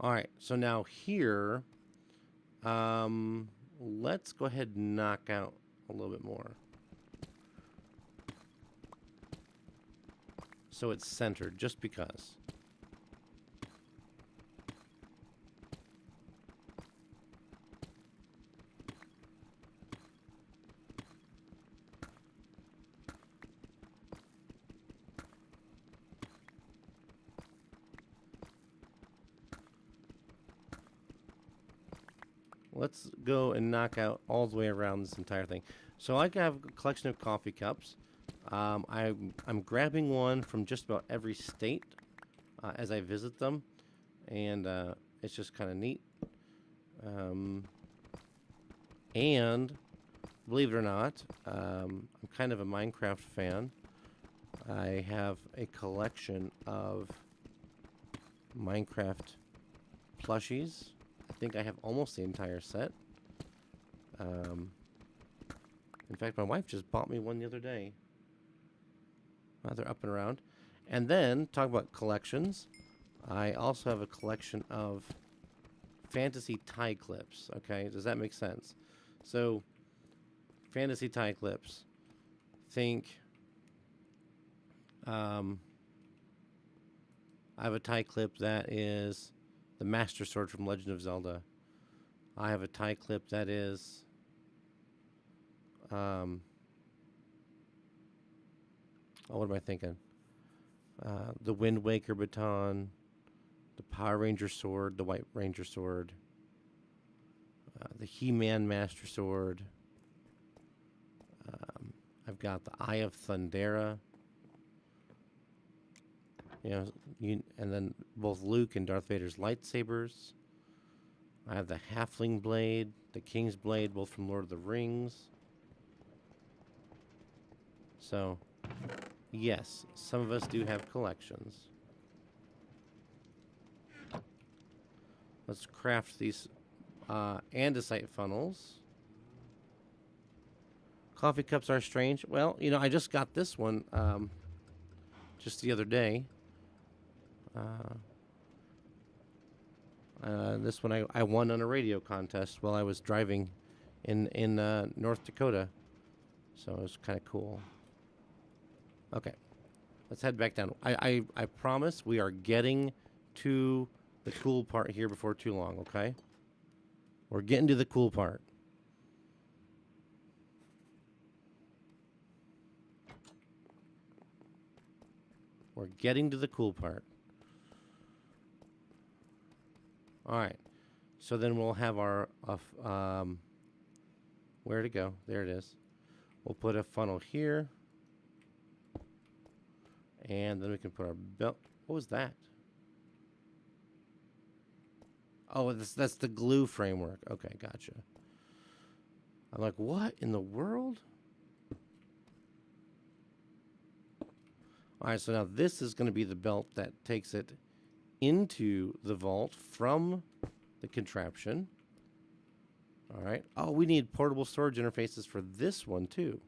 All right, so now here Let's go ahead and knock out a little bit more. So it's centered, just because. Let's go and knock out all the way around this entire thing. So I have a collection of coffee cups. I'm grabbing one from just about every state as I visit them, and it's just kind of neat. And believe it or not, I'm kind of a Minecraft fan. I have a collection of Minecraft plushies. I think I have almost the entire set. In fact, my wife just bought me one the other day. They're up and around. And then, talk about collections. I also have a collection of fantasy tie clips. Okay, does that make sense? So, fantasy tie clips. Think, I have a tie clip that is the Master Sword from Legend of Zelda. I have a tie clip that is what am I thinking? The Wind Waker baton, the Power Ranger sword, the White Ranger sword, the He-Man Master Sword. I've got the Eye of Thundera. And then both Luke and Darth Vader's lightsabers. I have the Halfling Blade, the King's Blade, both from Lord of the Rings. So, yes, some of us do have collections. Let's craft these andesite funnels. Coffee cups are strange. Well, I just got this one just the other day. This one I won on a radio contest while I was driving in North Dakota. So it was kind of cool. Okay, let's head back down. I promise we are getting to the cool part here before too long, okay? We're getting to the cool part. We're getting to the cool part. All right. So then we'll have our, where to go? There it is. We'll put a funnel here. And then we can put our belt. What was that? Oh, that's the glue framework. Okay, gotcha. I'm like, what in the world? All right, so now this is going to be the belt that takes it into the vault from the contraption. All right. Oh, we need portable storage interfaces for this one too.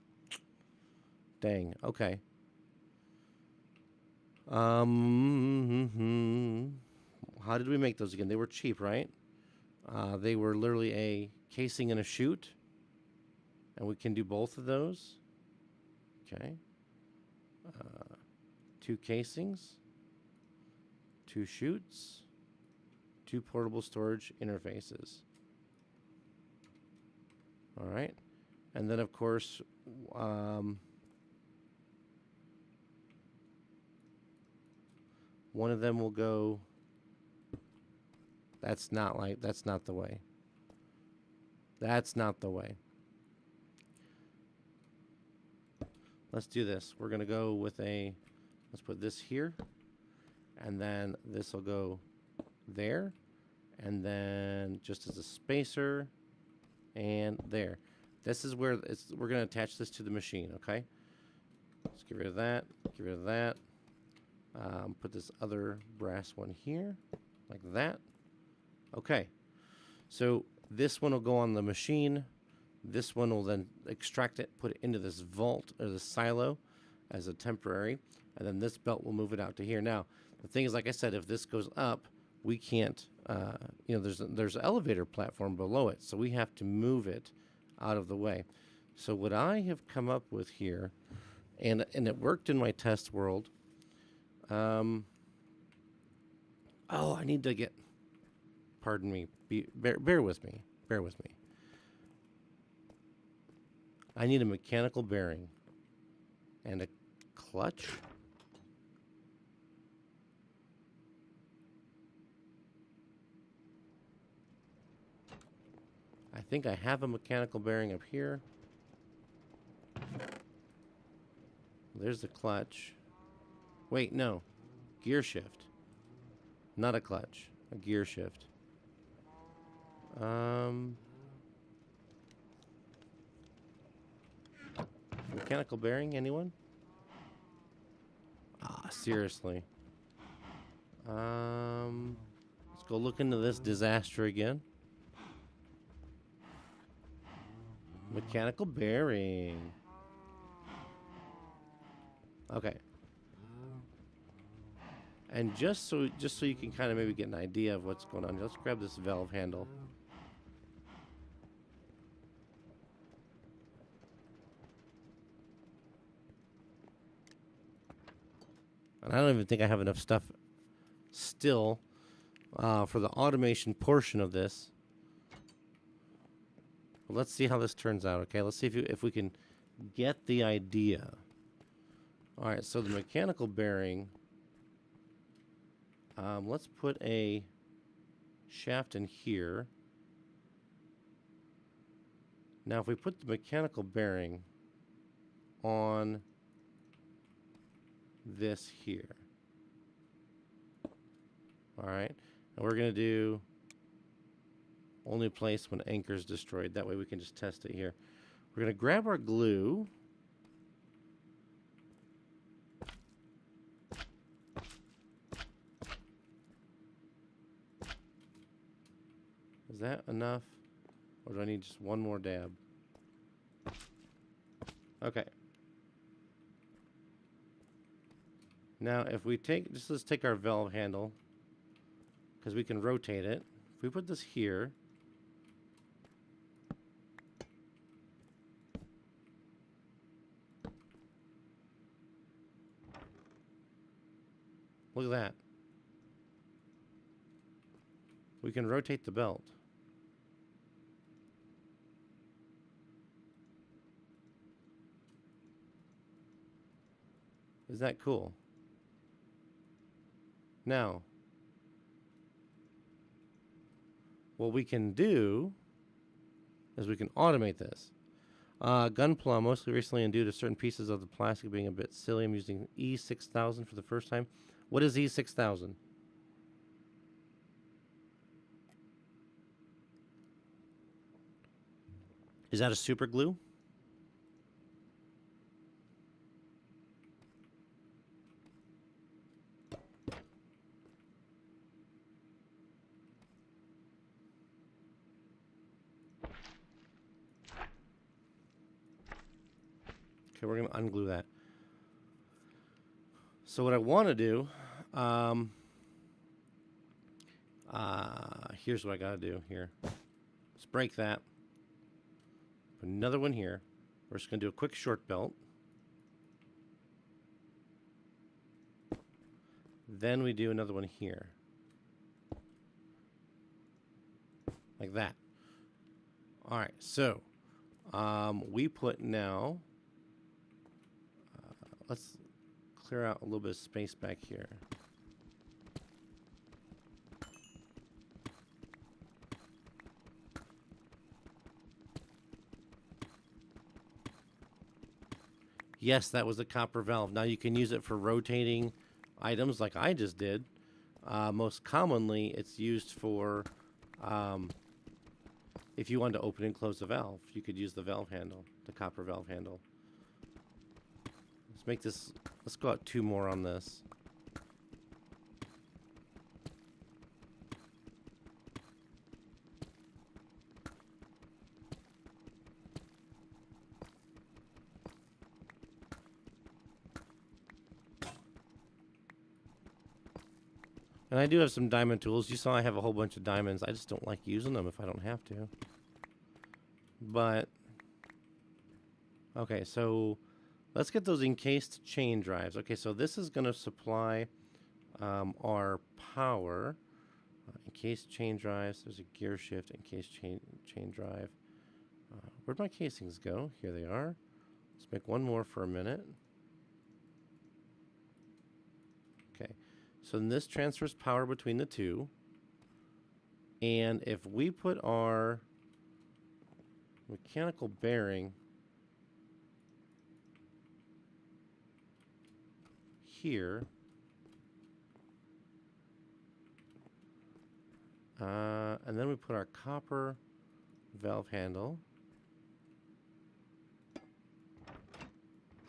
Dang. Okay. How did we make those again? They were cheap, right? They were literally a casing and a chute. And we can do both of those. Okay. 2 casings. 2 chutes. 2 portable storage interfaces. All right. And then, of course, one of them will go. That's not the way. That's not the way. Let's do this. We're going to go with let's put this here. And then this will go there. And then just as a spacer. And there. This is where we're going to attach this to the machine, okay? Let's get rid of that. Get rid of that. Put this other brass one here. Like that. Okay. So this one will go on the machine. This one will then extract it, put it into this vault or the silo as a temporary. And then this belt will move it out to here. Now, the thing is, like I said, if this goes up, we can't there's an elevator platform below it, so we have to move it out of the way. So what I have come up with here, and it worked in my test world. Oh, I need to get. Pardon me. Bear with me. Bear with me. I need a mechanical bearing and a clutch. I think I have a mechanical bearing up here. There's the clutch. Wait, no. Gear shift. Not a clutch. A gear shift. Mechanical bearing, anyone? Seriously. Let's go look into this disaster again. Mechanical bearing. Okay. And just so you can kind of maybe get an idea of what's going on, let's grab this valve handle. And I don't even think I have enough stuff still for the automation portion of this. But let's see how this turns out, okay? Let's see if we can get the idea. All right, so the mechanical bearing, let's put a shaft in here. Now, if we put the mechanical bearing on this here. All right, and we're going to do only place when anchor is destroyed. That way we can just test it here. We're going to grab our glue. Is that enough? Or do I need just one more dab? Okay. Now, if we let's take our valve handle, because we can rotate it. If we put this here, look at that. We can rotate the belt. Is that cool? Now, what we can do is we can automate this. Gunpla, mostly recently, and due to certain pieces of the plastic being a bit silly, I'm using E6000 for the first time. What is E6000? Is that a super glue? Okay, we're going to unglue that. So what I want to do, here's what I got to do here. Let's break that. Put another one here. We're just going to do a quick short belt. Then we do another one here. Like that. All right, so we put now, let's clear out a little bit of space back here. Yes, that was a copper valve. Now you can use it for rotating items like I just did. Most commonly, it's used for if you wanted to open and close the valve, you could use the valve handle, the copper valve handle. Let's make this, let's go out 2 more on this. And And I do have some diamond tools. You saw I have a whole bunch of diamonds. I just don't like using them if I don't have to. But, okay, so let's get those encased chain drives. Okay, so this is going to supply our power. Encased chain drives. There's a gear shift, encased chain drive. Where'd my casings go? Here they are. Let's make one more for a minute. Okay, so then this transfers power between the two. And if we put our mechanical bearing here, and then we put our copper valve handle.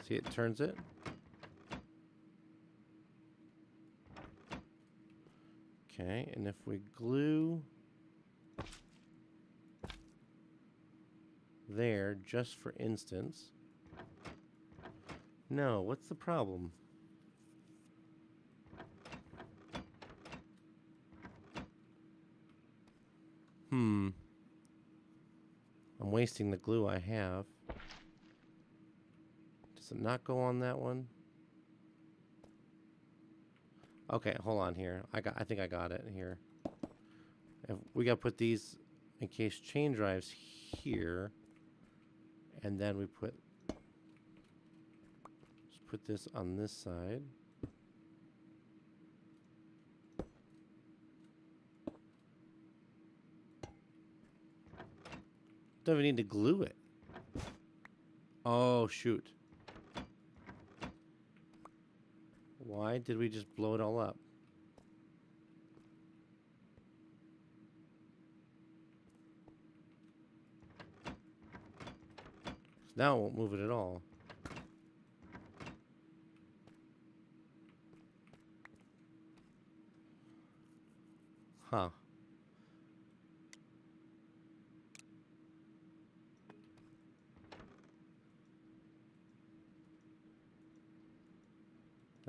See, it turns it. Okay, and if we glue there, just for instance. No, what's the problem? I'm wasting the glue I have. Does it not go on that one? Okay, hold on here. I think I got it here. If we gotta put these encased chain drives here, and then we just put this on this side. Don't even need to glue it. Oh, shoot. Why did we just blow it all up? Now it won't move it at all. Huh.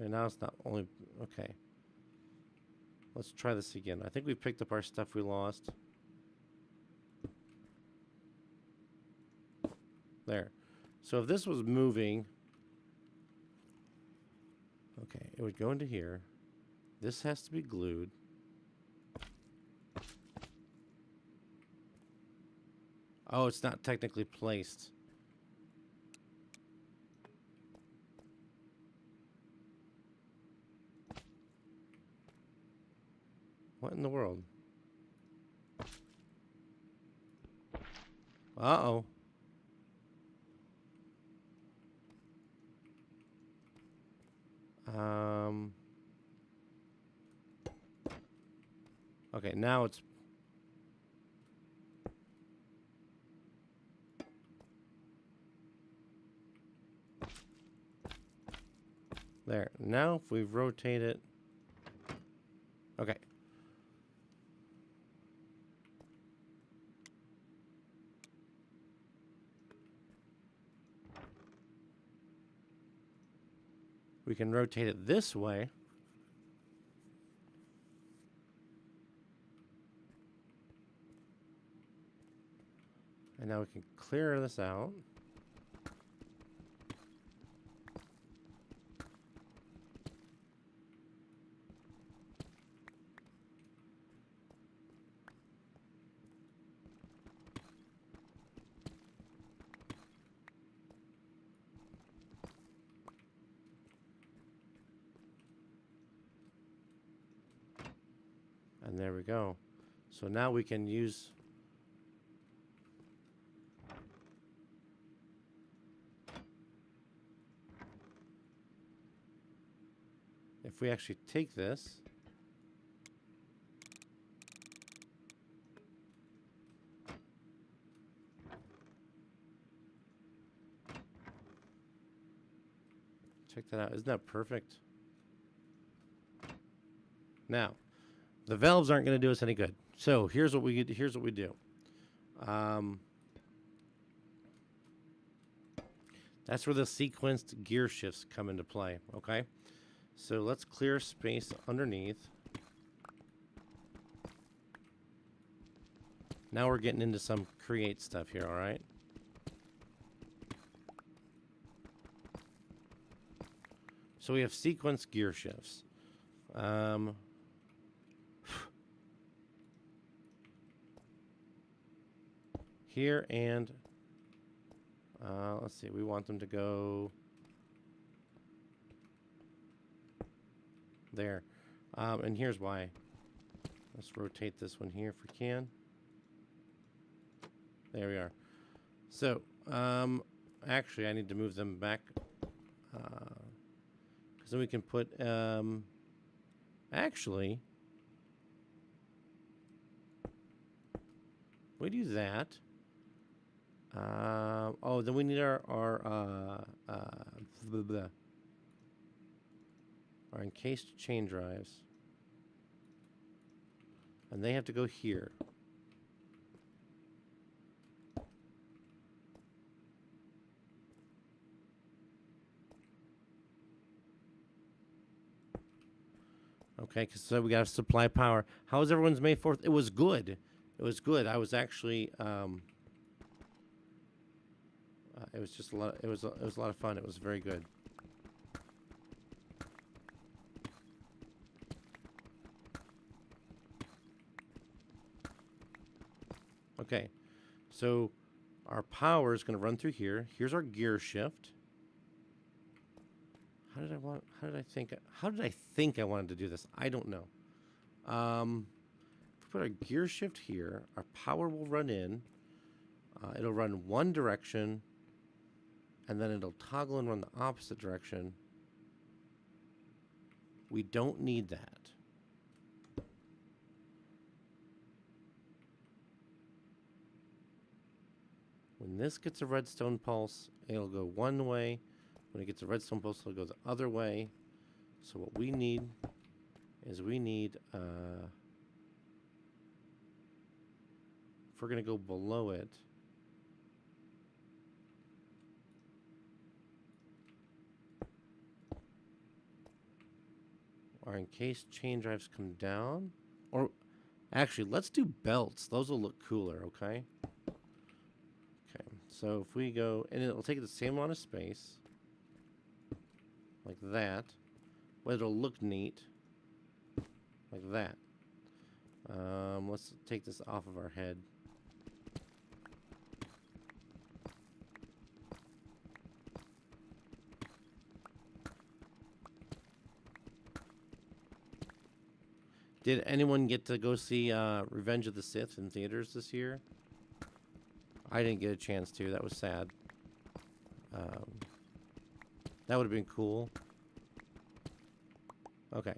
And now it's not only... Okay. Let's try this again. I think we picked up our stuff we lost. There. So if this was moving... Okay, it would go into here. This has to be glued. Oh, it's not technically placed. What in the world? Uh-oh. Okay, now it's... There. Now if we rotate it... Okay. We can rotate it this way. And now we can clear this out. And there we go. So now we can use... If we actually take this... Check that out. Isn't that perfect? Now, the valves aren't going to do us any good. So here's what we do. That's where the sequenced gear shifts come into play. Okay, so let's clear space underneath. Now we're getting into some create stuff here, all right? So we have sequence gear shifts. Here and let's see, we want them to go there. And here's why. Let's rotate this one here if we can. There we are. So, actually, I need to move them back. Because then we can put, actually, we do that. Oh, then we need our encased chain drives. And they have to go here. Okay, so we got to supply power. How was everyone's May 4th? It was good. It was good. I was actually, it was just a lot. It was a lot of fun. It was very good. Okay, so our power is going to run through here. Here's our gear shift. How did I think I wanted to do this? I don't know. If we put our gear shift here, our power will run in. It'll run one direction, and then it'll toggle and run the opposite direction. We don't need that. When this gets a redstone pulse, it'll go one way. When it gets a redstone pulse, it'll go the other way. So what we need is if we're going to go below it, our encased chain drives come down. Or actually, let's do belts. Those will look cooler, okay? Okay, so if we go, and it'll take the same amount of space, like that, but it'll look neat, like that. Let's take this off of our head. Did anyone get to go see Revenge of the Sith in theaters this year? I didn't get a chance to. That was sad. That would have been cool. Okay.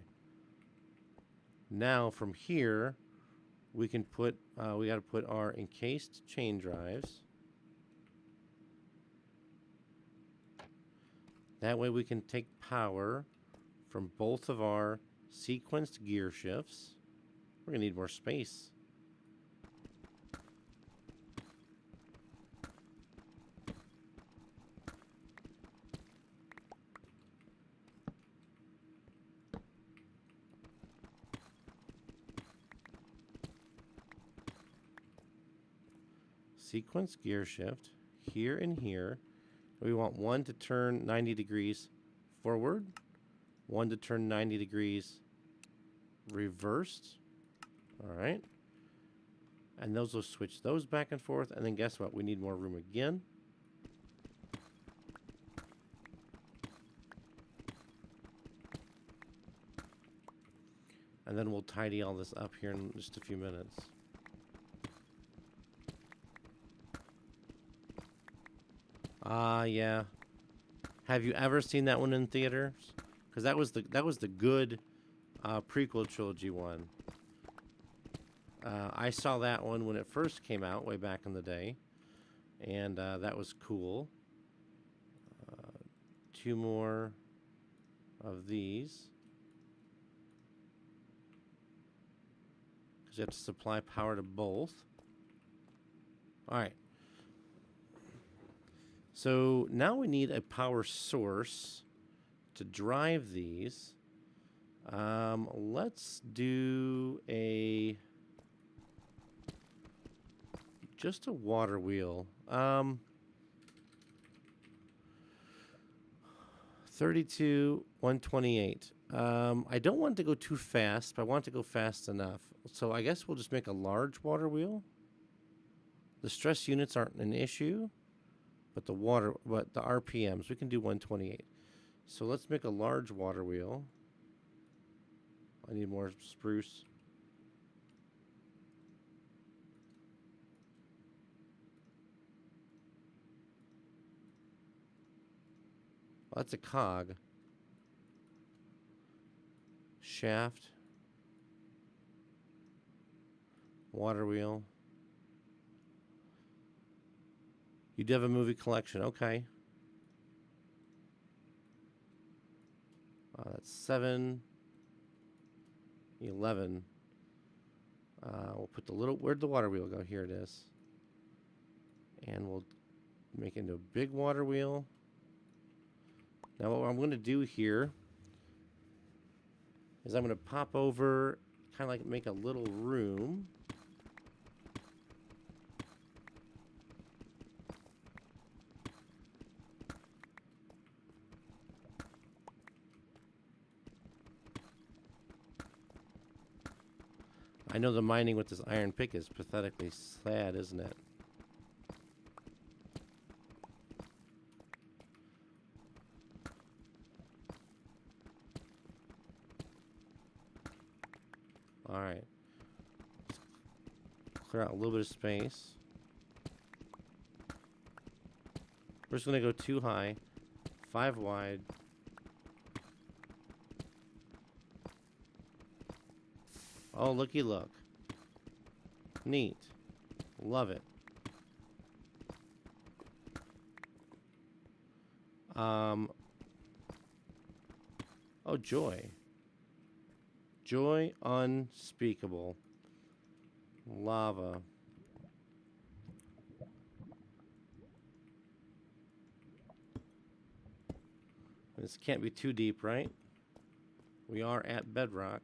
Now from here, we can put. We got to put our encased chain drives. That way we can take power from both of our sequenced gear shifts. We're gonna need more space. Sequence gear shift here and here. We want one to turn 90 degrees forward, one to turn 90 degrees reversed. All right. And those will switch those back and forth. And then guess what? We need more room again. And then we'll tidy all this up here in just a few minutes. Yeah. Have you ever seen that one in theaters? Because that was the good prequel trilogy one. I saw that one when it first came out way back in the day, and that was cool. Two more of these. Because you have to supply power to both. All right. So now we need a power source to drive these. Let's do a... just a water wheel. 32, 128. I don't want to go too fast, but I want to go fast enough. So I guess we'll just make a large water wheel. The stress units aren't an issue, but the RPMs, we can do 128. So let's make a large water wheel. I need more spruce. Well, that's a cog. Shaft. Water wheel. You do have a movie collection. Okay. That's 7, 11. We'll put the little... Where'd the water wheel go? Here it is. And we'll make it into a big water wheel. Now what I'm going to do here is I'm going to pop over, kind of like make a little room. I know the mining with this iron pick is pathetically sad, isn't it? Alright. Clear out a little bit of space. We're just going to go 2 high, 5 wide. Oh, looky look. Neat. Love it. Oh, joy. Joy unspeakable. Lava. This can't be too deep, right? We are at bedrock.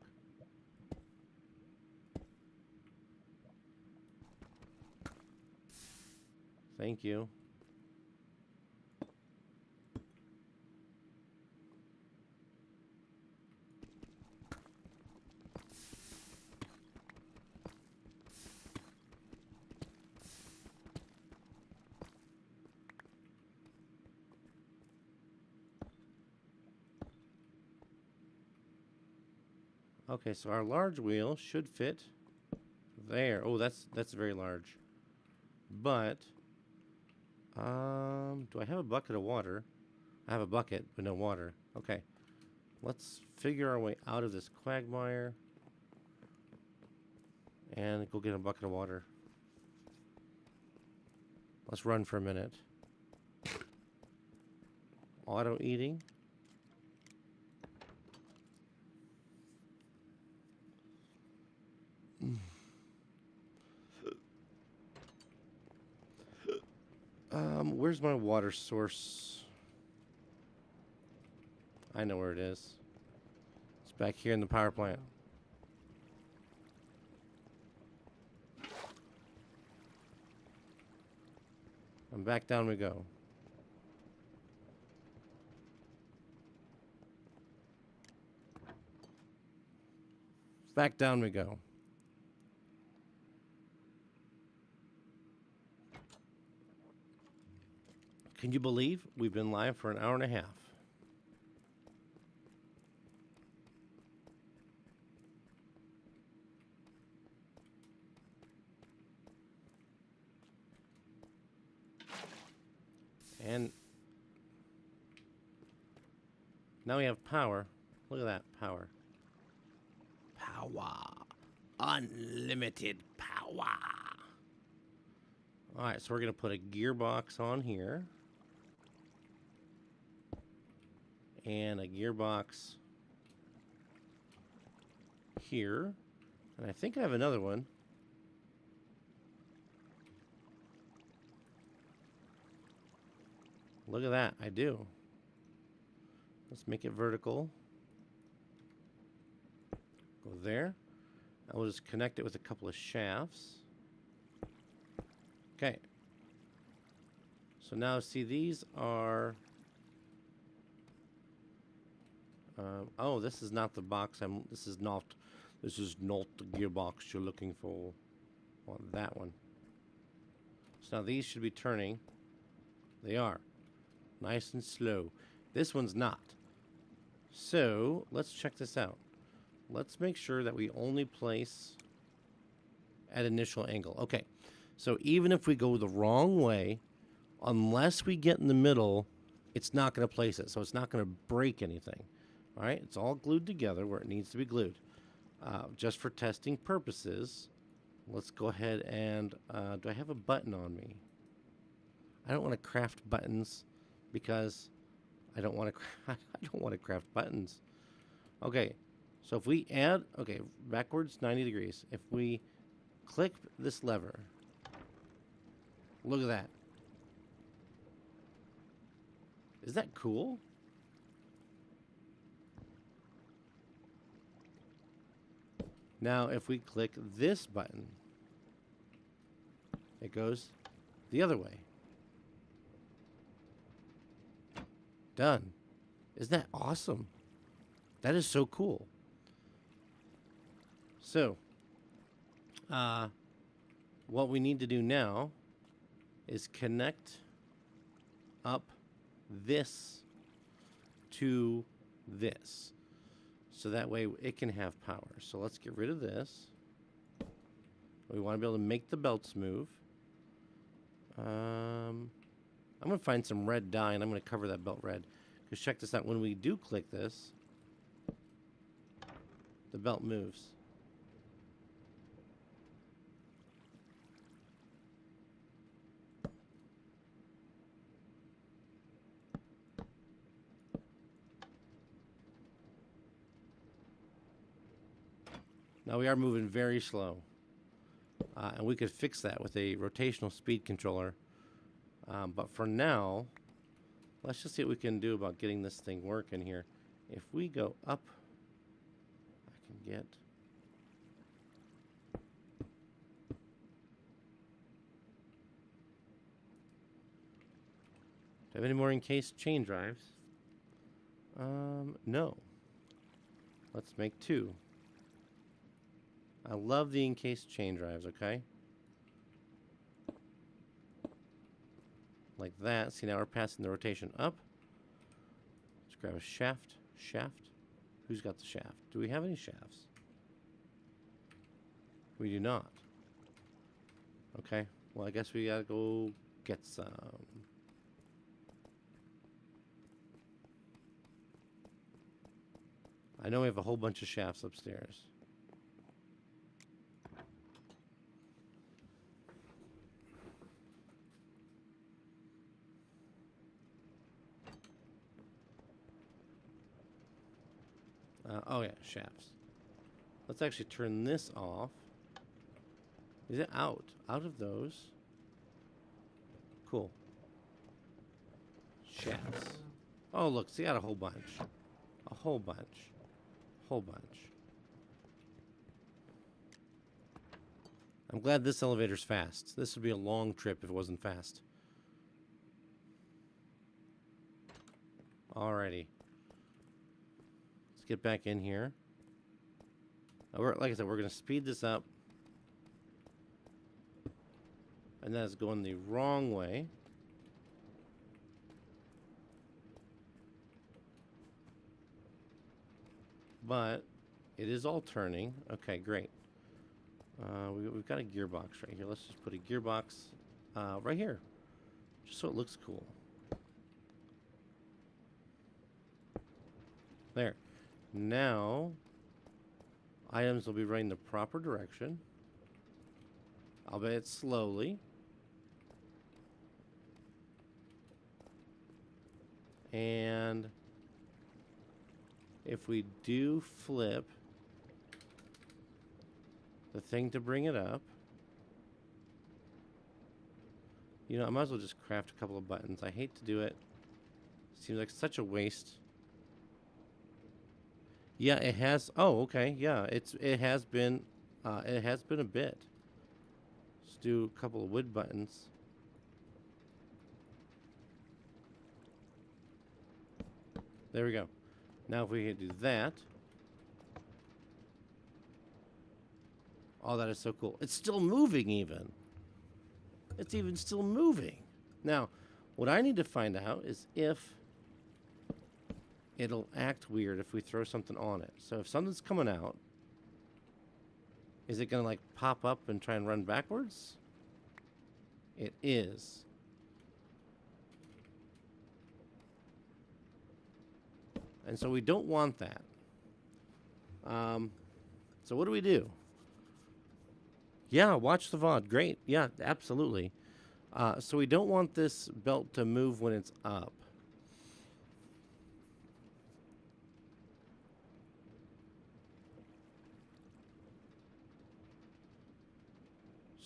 Thank you. Okay, so our large wheel should fit there. Oh, that's very large. But do I have a bucket of water? I have a bucket, but no water. Okay. Let's figure our way out of this quagmire and go get a bucket of water. Let's run for a minute. Auto eating. Where's my water source? I know where it is. It's back here in the power plant. And back down we go. Back down we go. Can you believe we've been live for an hour and a half? And now we have power. Look at that power. Power. Unlimited power. All right, so we're going to put a gearbox on here. And a gearbox here. And I think I have another one. Look at that, I do. Let's make it vertical. Go there. I will just connect it with a couple of shafts. Okay. So now, see, these are... oh, this is not the box. This is not the gearbox you're looking for. Well, that one. So now these should be turning. They are. Nice and slow. This one's not. So, let's check this out. Let's make sure that we only place at initial angle. Okay. So even if we go the wrong way, unless we get in the middle, it's not going to place it. So it's not going to break anything. All right? It's all glued together where it needs to be glued. Just for testing purposes, let's go ahead and... do I have a button on me? I don't want to craft buttons because I don't want to... I don't want to craft buttons. Okay. So if we add... Okay, backwards 90 degrees. If we click this lever... Look at that. Is that cool? Now, if we click this button, it goes the other way. Done. Isn't that awesome? That is so cool. So, what we need to do now is connect up this to this. So that way it can have power. So let's get rid of this. We want to be able to make the belts move. I'm going to find some red dye and I'm going to cover that belt red. Because check this out. When we do click this, the belt moves. Now we are moving very slow. And we could fix that with a rotational speed controller. But for now, let's just see what we can do about getting this thing working here. If we go up, I can get... Do I have any more encased chain drives? No. Let's make 2. I love the encased chain drives, okay? Like that. See, now we're passing the rotation up. Let's grab a shaft. Shaft. Who's got the shaft? Do we have any shafts? We do not. Okay. Well, I guess we gotta go get some. I know we have a whole bunch of shafts upstairs. Oh yeah, shafts. Let's actually turn this off. Is it out? Out of those. Cool. Shafts. Oh look, see, I got a whole bunch. A whole bunch. Whole bunch. I'm glad this elevator's fast. This would be a long trip if it wasn't fast. Alrighty. Get back in here. Like I said, we're going to speed this up. And that is going the wrong way. But it is all turning. Okay, great. We've got a gearbox right here. Let's just put a gearbox right here. Just so it looks cool. There. Now, items will be running the proper direction, albeit slowly. And if we do flip the thing to bring it up, you know, I might as well just craft a couple of buttons. I hate to do it. Seems like such a waste. Yeah, it has. Oh, okay. Yeah, it has been a bit. Let's do a couple of wood buttons. There we go. Now if we can do that. Oh, that is so cool. It's still moving even. It's even still moving. Now, what I need to find out is if it'll act weird if we throw something on it. So if something's coming out, is it going to like pop up and try and run backwards? It is. And so we don't want that. So what do we do? Yeah, watch the VOD. Great. Yeah, absolutely. So we don't want this belt to move when it's up.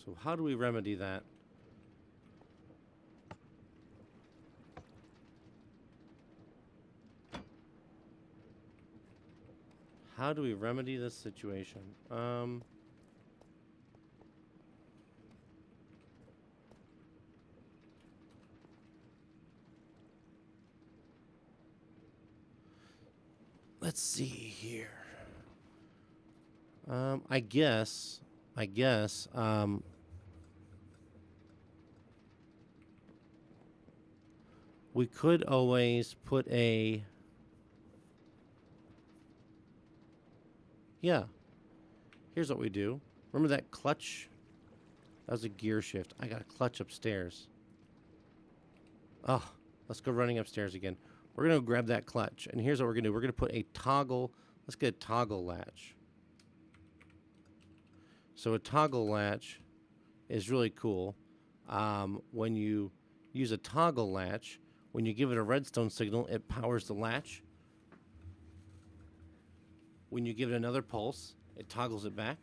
So how do we remedy that? How do we remedy this situation? Let's see here. I guess, we could always put a... Yeah. Here's what we do. Remember that clutch? That was a gear shift. I got a clutch upstairs. Oh, let's go running upstairs again. We're going to grab that clutch. And here's what we're going to do. We're going to put a toggle. Let's get a toggle latch. So a toggle latch is really cool. When you use a toggle latch, when you give it a redstone signal, it powers the latch. When you give it another pulse, it toggles it back.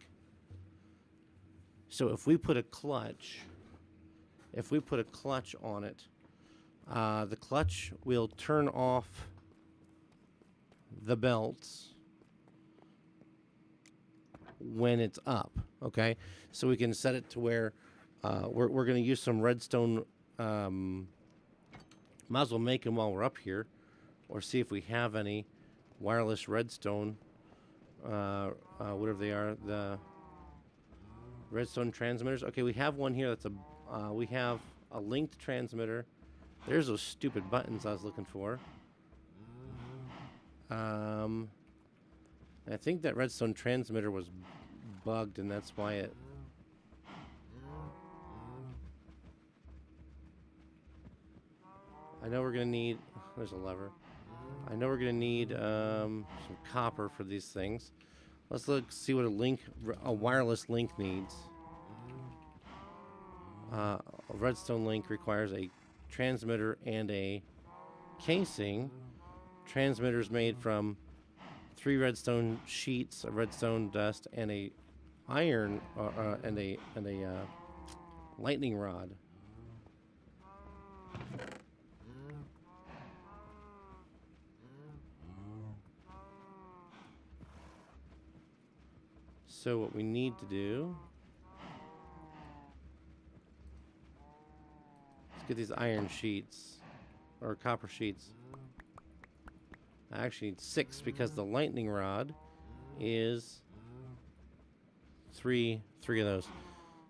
So if we put a clutch on it, the clutch will turn off the belts when it's up. Okay, so we can set it to where we're going to use some redstone. Might as well make them while we're up here, or see if we have any wireless redstone. Whatever they are, the redstone transmitters. Okay, we have one here. That's a we have a linked transmitter. There's those stupid buttons I was looking for. I think that redstone transmitter was bugged, and that's why it... I know we're going to need... There's a lever. I know we're going to need some copper for these things. Let's look, see what a wireless link needs. A redstone link requires a transmitter and a casing. Transmitter's made from 3 redstone sheets of redstone dust and a iron and a lightning rod. So what we need to do, let's get these iron sheets or copper sheets. I actually need 6 because the lightning rod is 3 of those.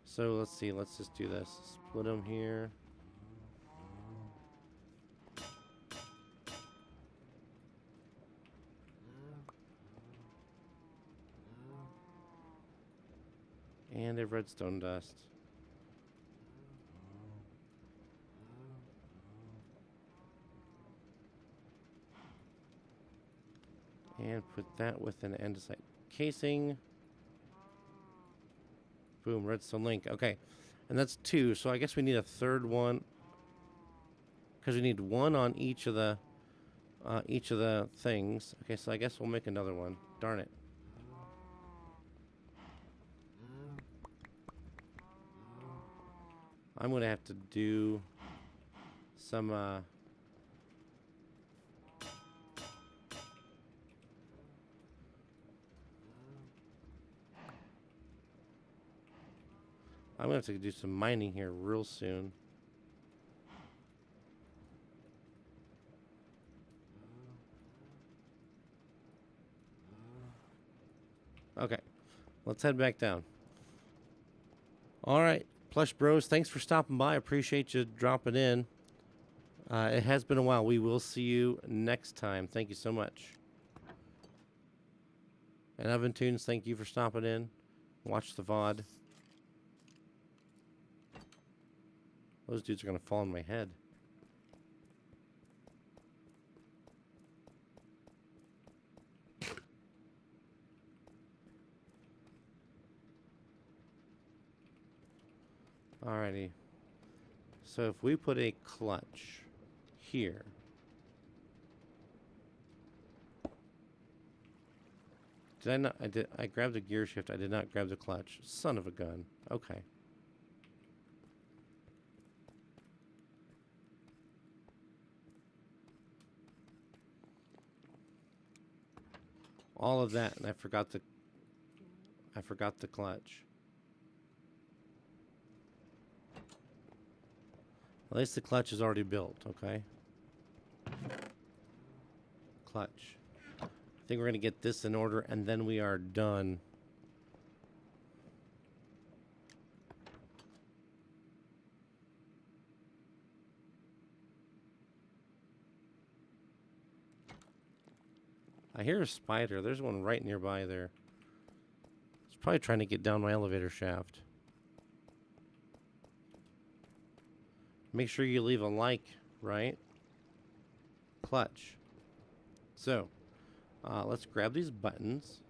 So let's see, let's just do this. Split them here. And a redstone dust. And put that with an andesite casing. Boom, redstone link. Okay, and that's 2. So I guess we need a third one because we need 1 on each of the things. Okay, so I guess we'll make another one. Darn it. I'm gonna have to do some I'm going to have to do some mining here real soon. Okay, let's head back down. All right, Plush Bros, thanks for stopping by. Appreciate you dropping in. It has been a while. We will see you next time. Thank you so much. And Oven Tunes, thank you for stopping in. Watch the VOD. Those dudes are going to fall on my head. Alrighty. So if we put a clutch here. Did I not? I grabbed the gear shift. I did not grab the clutch. Son of a gun. Okay. All of that, and I forgot the clutch. At least the clutch is already built, okay? Clutch. I think we're going to get this in order, and then we are done. I hear a spider. There's one right nearby there. It's probably trying to get down my elevator shaft. Make sure you leave a like, right? Clutch. So, let's grab these buttons.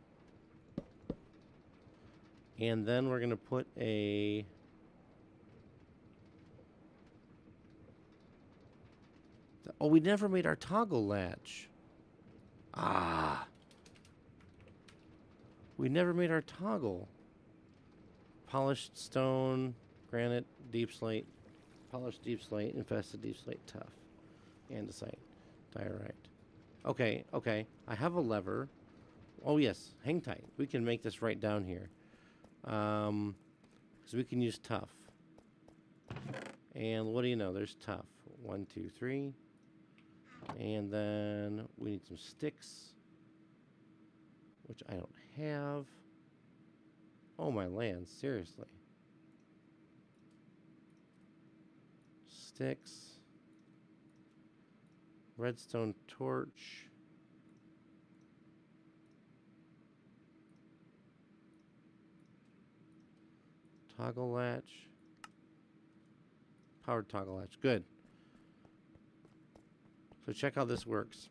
And then we're going to put a... Oh, we never made our toggle latch. Ah. We never made our toggle. Polished stone, granite, deep slate. Polished deep slate, infested deep slate, tough. Andesite, diorite. Okay, okay. I have a lever. Oh, yes. Hang tight. We can make this right down here. Because we can use tough. And what do you know? There's tough. 1, 2, 3. And then we need some sticks, which I don't have. Oh, my land. Seriously. Sticks. Redstone torch. Toggle latch. Powered toggle latch. Good. So check how this works.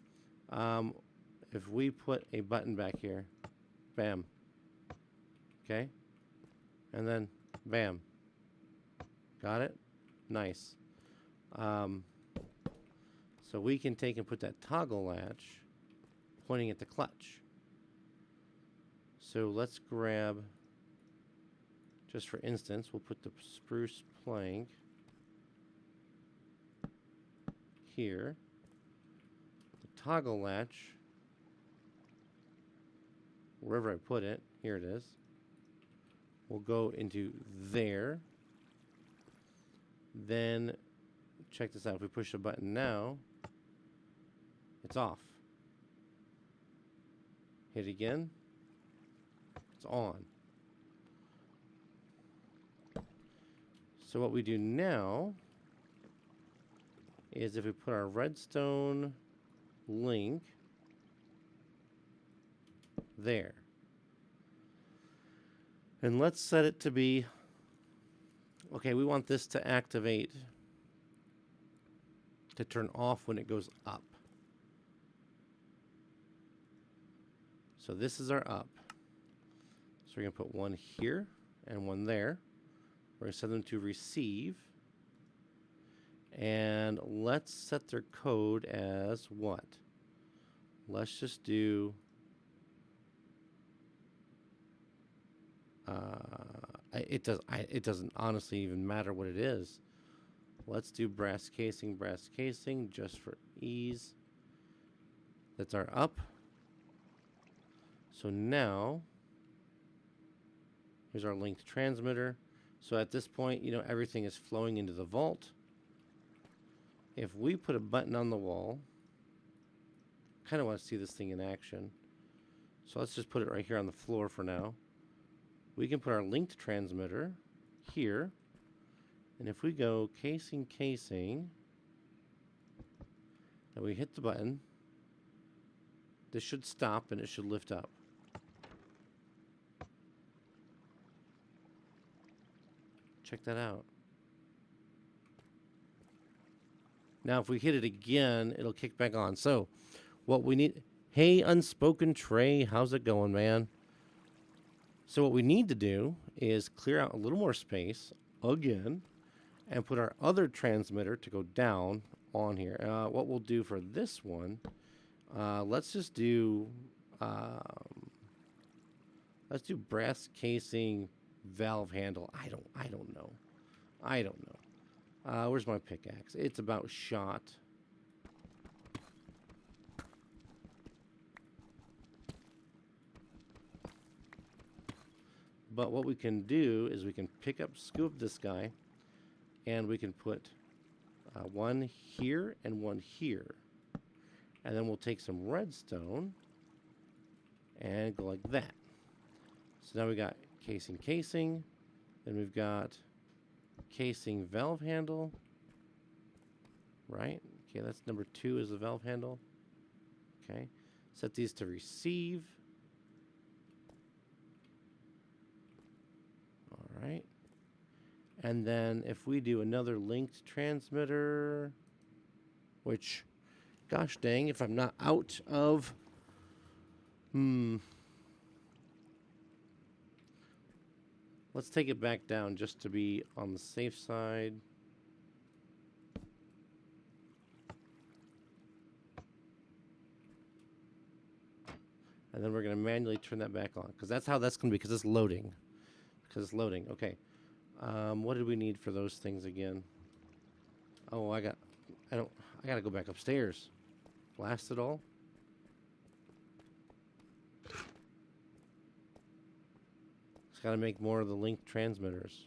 If we put a button back here, bam. Okay? And then, bam. Got it? Nice. So we can take and put that toggle latch pointing at the clutch. So let's grab, just for instance, we'll put the spruce plank here. The toggle latch, wherever I put it, here it is, will go into there. Then, check this out. If we push the button now, it's off. Hit again. It's on. So what we do now is if we put our redstone link there. And let's set it to be, okay, we want this to activate, to turn off when it goes up. So this is our up. So we're going to put one here and one there. We're going to set them to receive. And let's set their code as what? Let's just do... it doesn't honestly even matter what it is. Let's do brass casing, just for ease. That's our up. So now, here's our linked transmitter. So at this point, you know, everything is flowing into the vault. If we put a button on the wall, kind of want to see this thing in action. So let's just put it right here on the floor for now. We can put our linked transmitter here. And if we go casing, and we hit the button, this should stop and it should lift up. Check that out. Now if we hit it again, it'll kick back on. So what we need... Hey, Unspoken Trey, how's it going, man? So what we need to do is clear out a little more space again and put our other transmitter to go down on here. What we'll do for this one, let's just do brass casing valve handle. I don't know. Where's my pickaxe? It's about shot. But what we can do is we can scoop this guy, and we can put one here and one here. And then we'll take some redstone and go like that. So now we got casing. Then we've got casing valve handle. Right? Okay, that's number 2 is the valve handle. Okay. Set these to receive. Right, and then if we do another linked transmitter, which, gosh dang, if I'm not out of, let's take it back down just to be on the safe side. And then we're going to manually turn that back on, because that's how that's going to be, because it's loading. Okay. What did we need for those things again? Oh, I gotta go back upstairs. Blast it all. Just gotta make more of the linked transmitters.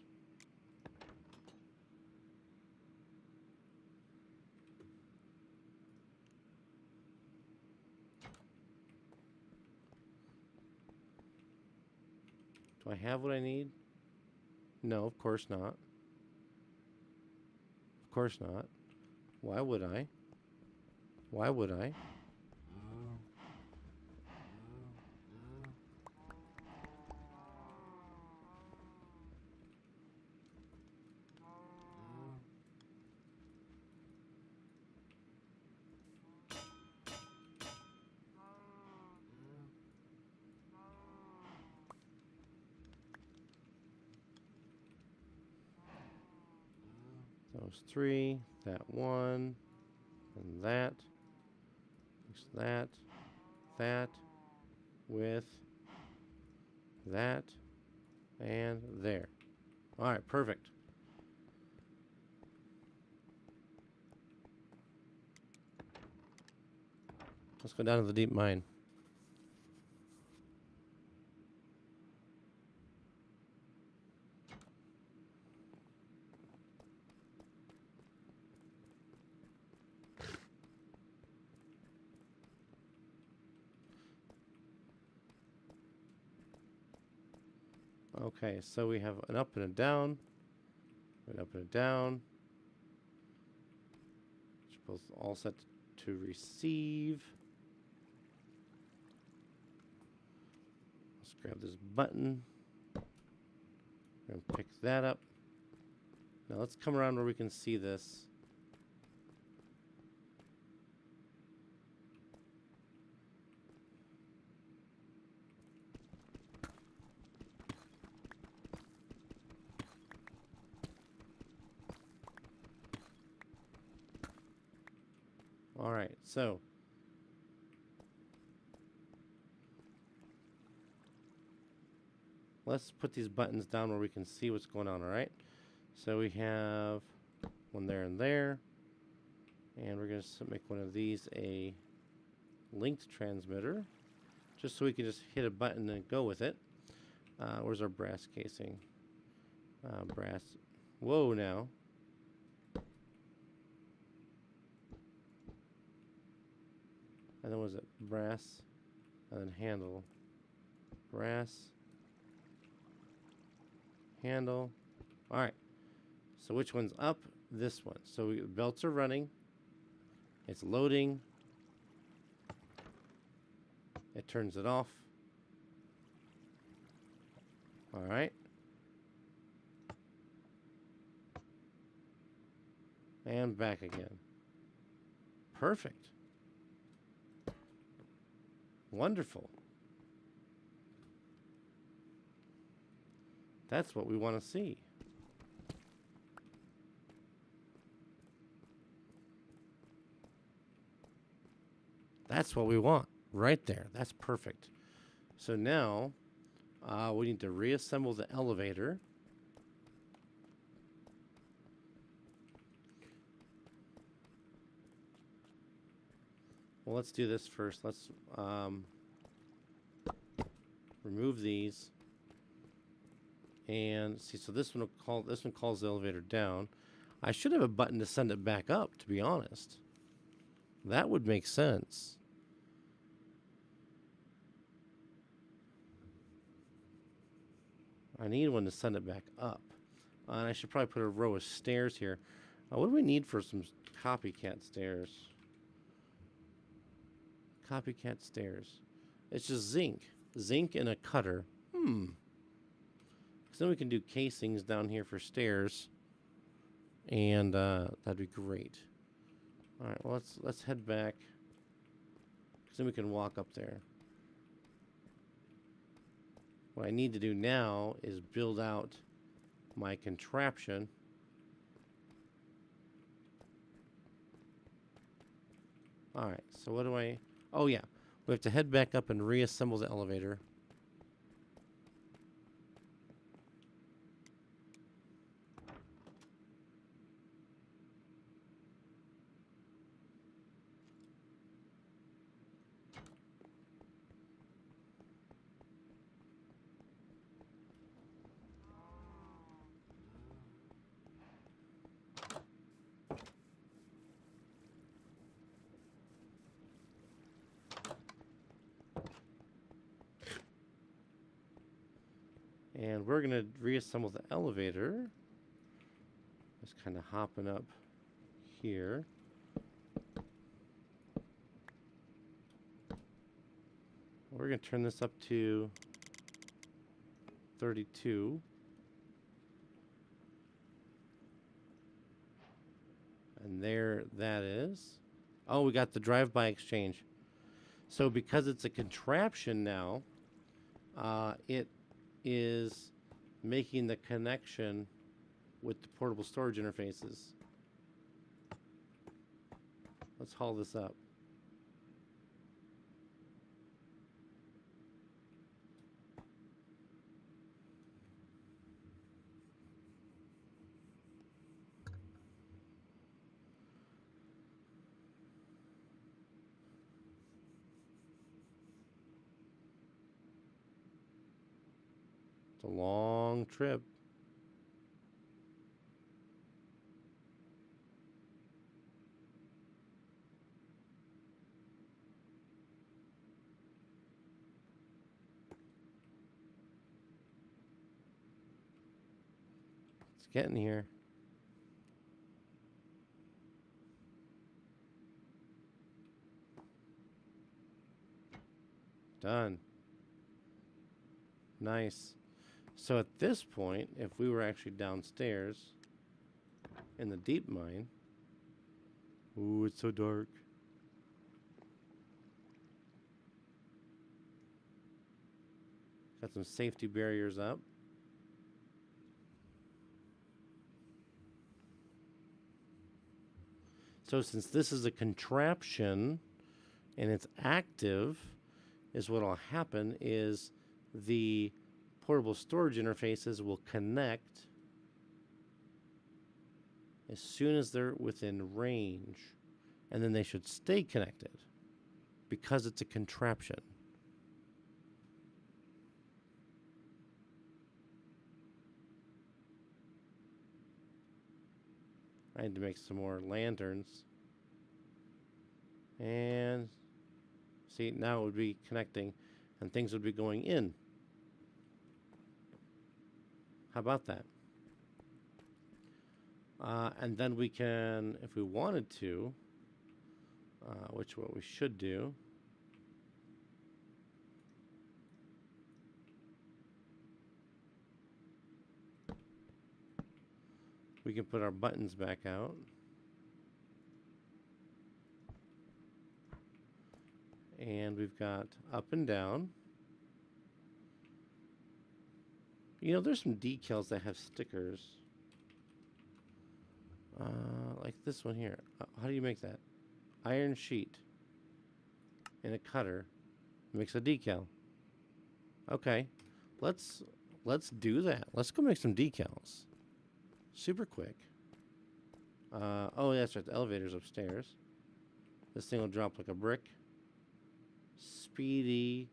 Do I have what I need? No, of course not. Of course not. Why would I? Why would I? Those 3, that 1, and that. Mix that, with that, and there. All right, perfect. Let's go down to the deep mine. Okay, so we have an up and a down, an up and a down, which are both all set to receive. Let's grab this button and pick that up. Now let's come around where we can see this. All right, so let's put these buttons down where we can see what's going on, all right? So we have one there and there, and we're going to make one of these a linked transmitter, just so we can just hit a button and go with it. Where's our brass casing? Brass. Whoa, now. And then was it brass? And then handle. Brass. Handle. All right. So which one's up? This one. So belts are running. It's loading. It turns it off. All right. And back again. Perfect. Wonderful. That's what we want to see. That's what we want right there. That's perfect. So now we need to reassemble the elevator. Well, let's do this first. Let's remove these. And see, so this one calls the elevator down. I should have a button to send it back up, to be honest. That would make sense. I need one to send it back up. And I should probably put a row of stairs here. What do we need for some copycat stairs? Copycat stairs. It's just zinc. Zinc and a cutter. So then we can do casings down here for stairs. And that'd be great. All right, well, let's head back. Because then we can walk up there. What I need to do now is build out my contraption. All right, so what do I... Oh, yeah. We have to head back up and reassemble the elevator. And we're going to reassemble the elevator. Just kind of hopping up here. We're going to turn this up to 32. And there that is. Oh, we got the drive-by exchange. So because it's a contraption now, it is making the connection with the portable storage interfaces. Let's haul this up. It's a long trip. It's getting here. Done. Nice. So at this point, if we were actually downstairs in the deep mine, ooh, it's so dark. Got some safety barriers up. So since this is a contraption and it's active, is what'll happen is the portable storage interfaces will connect as soon as they're within range, and then they should stay connected because it's a contraption. I need to make some more lanterns. And see, now it would be connecting and things would be going in. How about that? And then we can, if we wanted to, which what we should do, we can put our buttons back out. And we've got up and down. You know, there's some decals that have stickers. Like this one here. How do you make that? Iron sheet and a cutter makes a decal. Okay, let's do that. Let's go make some decals. Super quick. Oh, that's right. The elevator's upstairs. This thing will drop like a brick. Speedy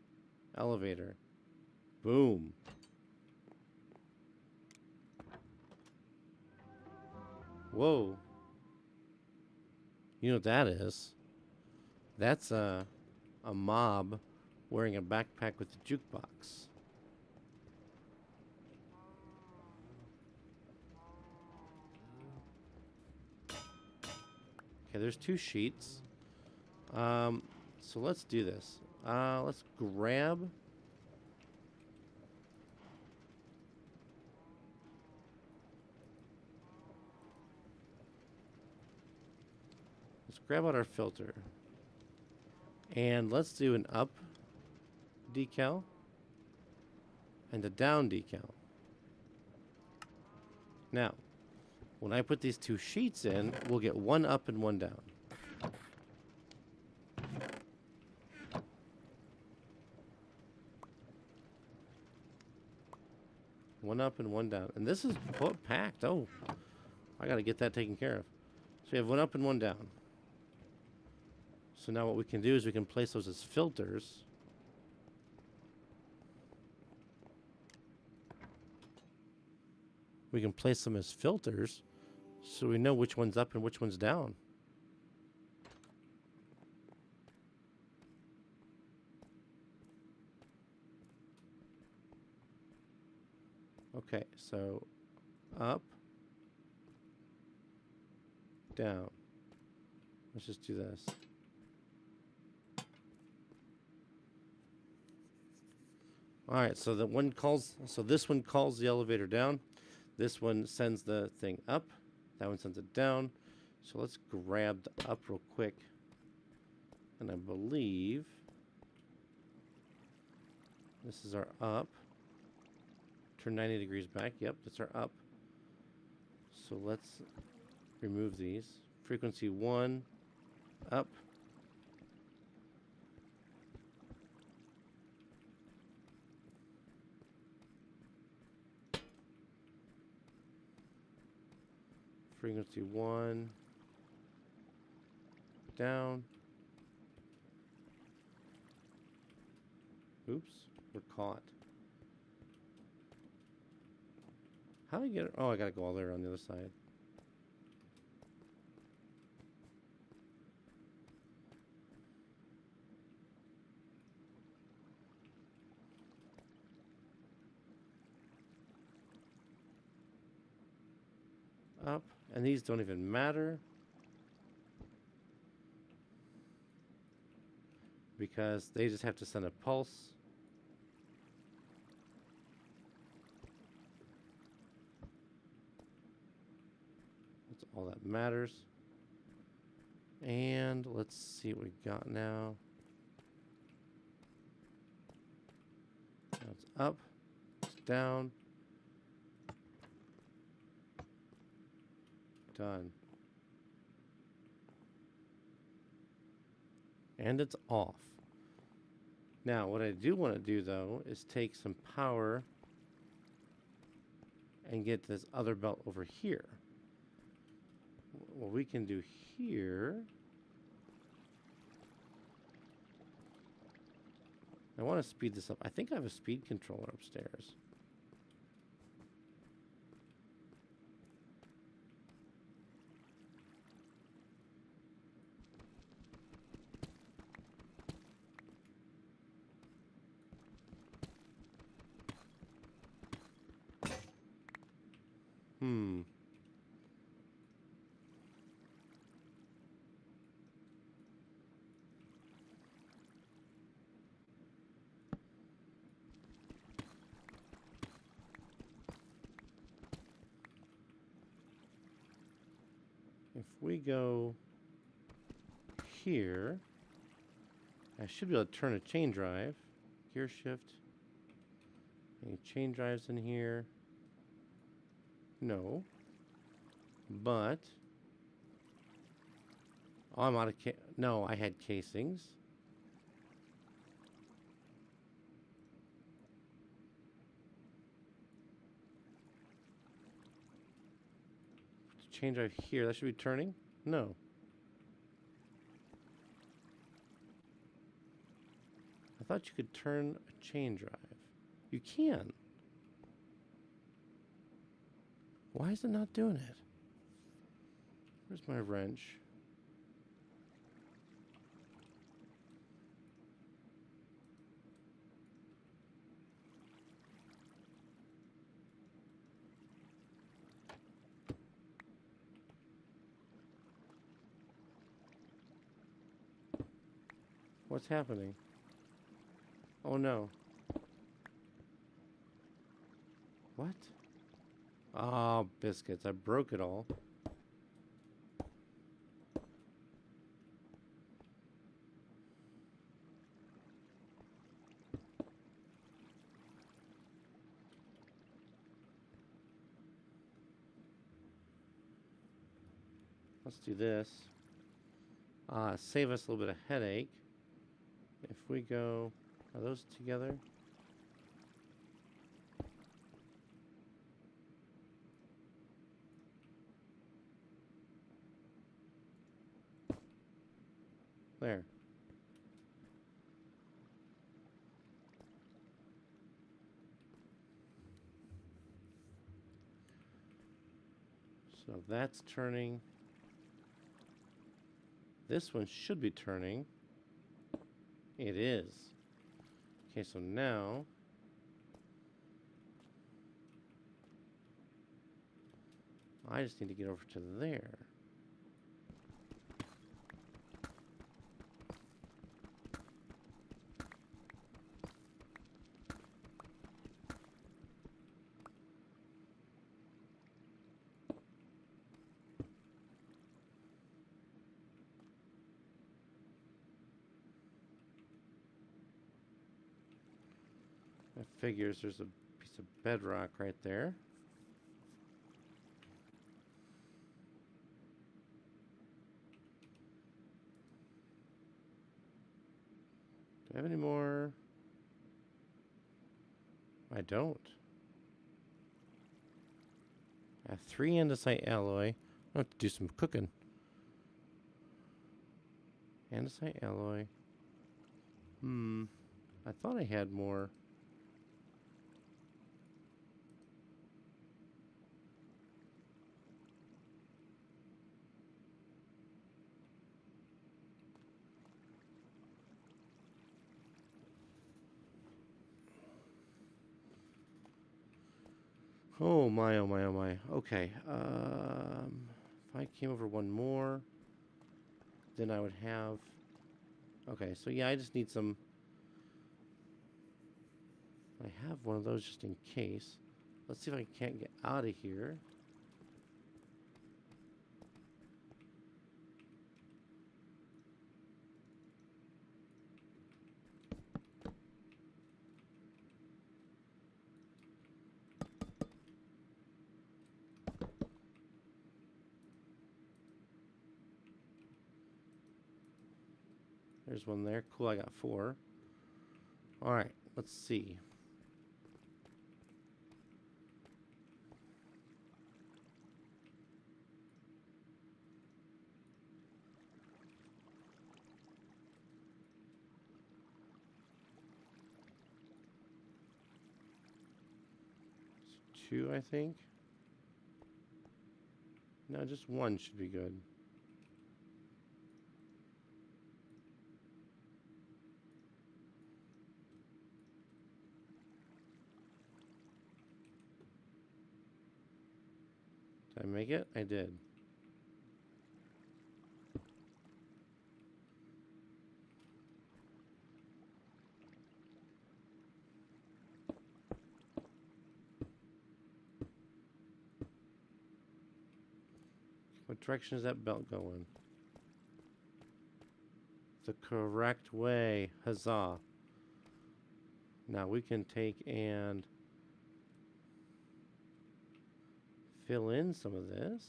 elevator. Boom. Whoa. You know what that is? That's a mob wearing a backpack with a jukebox. Okay, there's 2 sheets. So let's do this. Let's grab... Let's grab out our filter. And let's do an up decal and a down decal. Now, when I put these 2 sheets in, we'll get 1 up and 1 down. One up and 1 down. And this is packed. Oh, I got to get that taken care of. So we have 1 up and 1 down. So now what we can do is we can place those as filters. We can place them as filters so we know which one's up and which one's down. Okay, so up, down. Let's just do this. All right, so this one calls the elevator down. This one sends the thing up. That one sends it down. So let's grab the up real quick. And I believe this is our up. Turn 90 degrees back. Yep, that's our up. So let's remove these. Frequency 1, up. Frequency 1, down. Oops, we're caught. How do I get it? Oh, I gotta go all the way around the other side. Up. And these don't even matter because they just have to send a pulse. That's all that matters. And let's see what we got now. Now it's up, it's down. Done. And it's off. Now, what I do want to do, though, is take some power and get this other belt over here. What we can do here... I want to speed this up. I think I have a speed controller upstairs. If we go here, I should be able to turn a chain drive. Gear shift. Any chain drives in here? No. But oh, I'm out of no, I had casings. Chain drive here. That should be turning? No. I thought you could turn a chain drive. You can. Why is it not doing it? Where's my wrench? What's happening? Oh no. What? Ah, biscuits. I broke it all. Let's do this. Save us a little bit of headache. If we go, are those together? There. So that's turning. This one should be turning. It is. Okay, so now I just need to get over to there. That figures there's a piece of bedrock right there. Do I have any more? I don't. I have 3 andesite alloy. I have to do some cooking. Andesite alloy. I thought I had more. Oh my, oh my, oh my. Okay. If I came over one more, then I would have... Okay, so yeah, I just need some... I have one of those just in case. Let's see if I can't get out of here. There's one there. Cool, I got 4. Alright, let's see. It's 2, I think. No, just 1 should be good. Did I make it? I did. What direction is that belt going? The correct way. Huzzah. Now we can take and fill in some of this.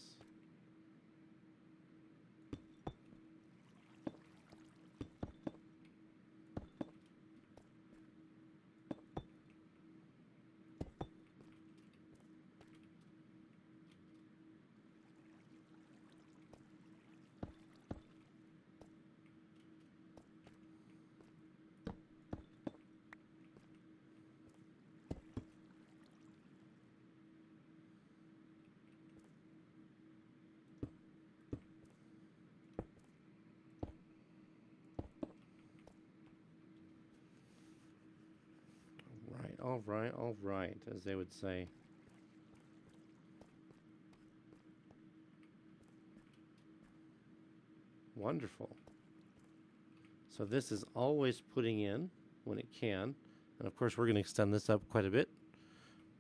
All right, as they would say. Wonderful. So this is always putting in when it can. And of course, we're going to extend this up quite a bit.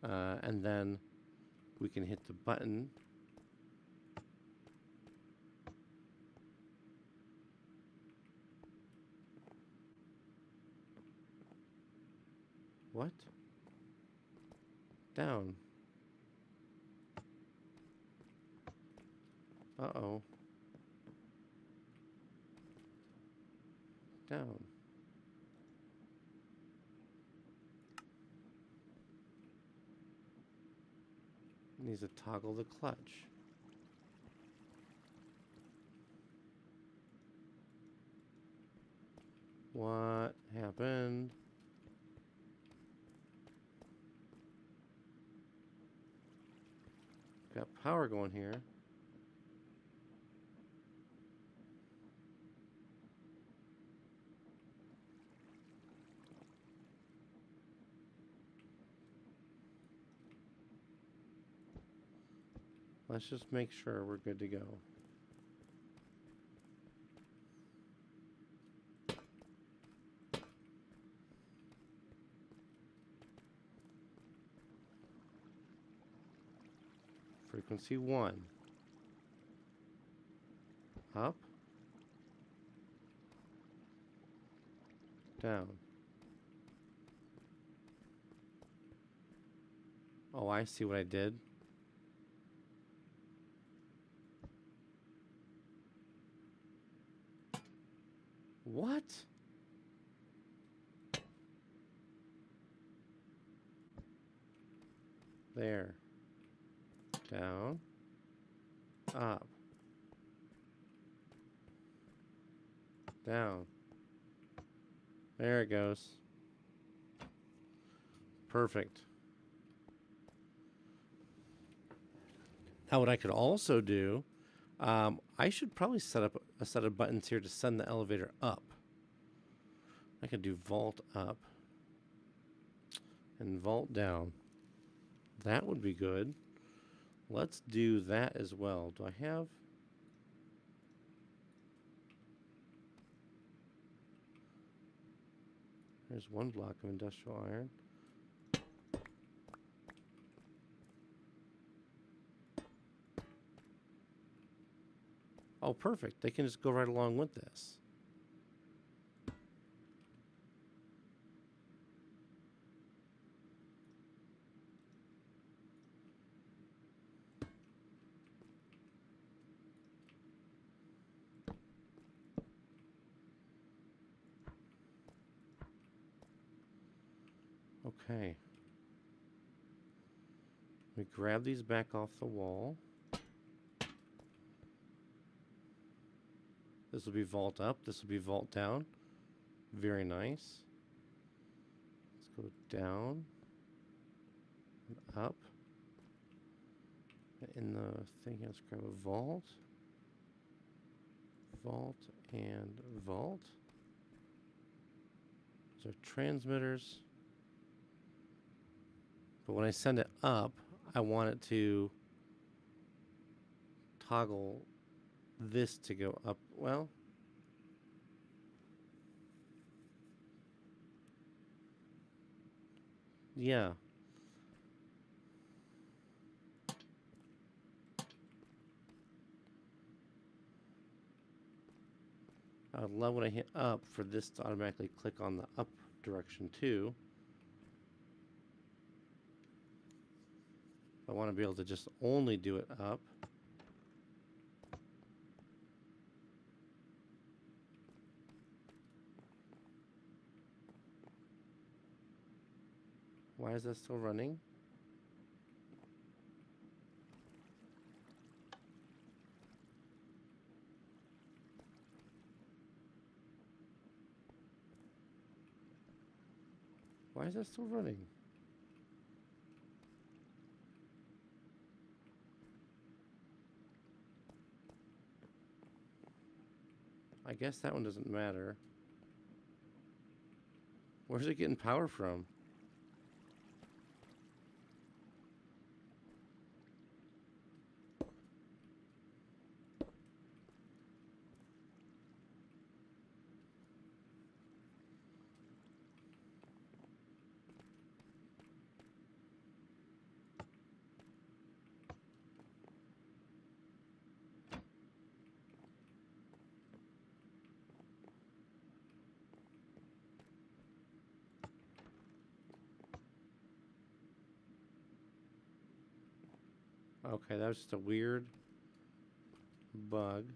And then we can hit the button. What? Down. Uh-oh. Down. Needs to toggle the clutch. What happened? Got power going here. Let's just make sure we're good to go. Frequency 1. Up. Down. Oh, I see what I did. What? There. Down. Up. Down. There it goes. Perfect. Now what I could also do, I should probably set up a set of buttons here to send the elevator up. I could do vault up and vault down. That would be good. Let's do that as well. Do I have... There's one block of industrial iron. Oh, perfect. They can just go right along with this. Okay. We grab these back off the wall. This will be vault up. This will be vault down. Very nice. Let's go down and up. In the thing, let's grab a vault. Vault and vault. Those are transmitters. But when I send it up, I want it to toggle this to go up. Well, yeah. I love when I hit up for this to automatically click on the up direction too. I want to be able to just only do it up. Why is that still running? Why is that still running? I guess that one doesn't matter. Where's it getting power from? Okay, that was just a weird bug.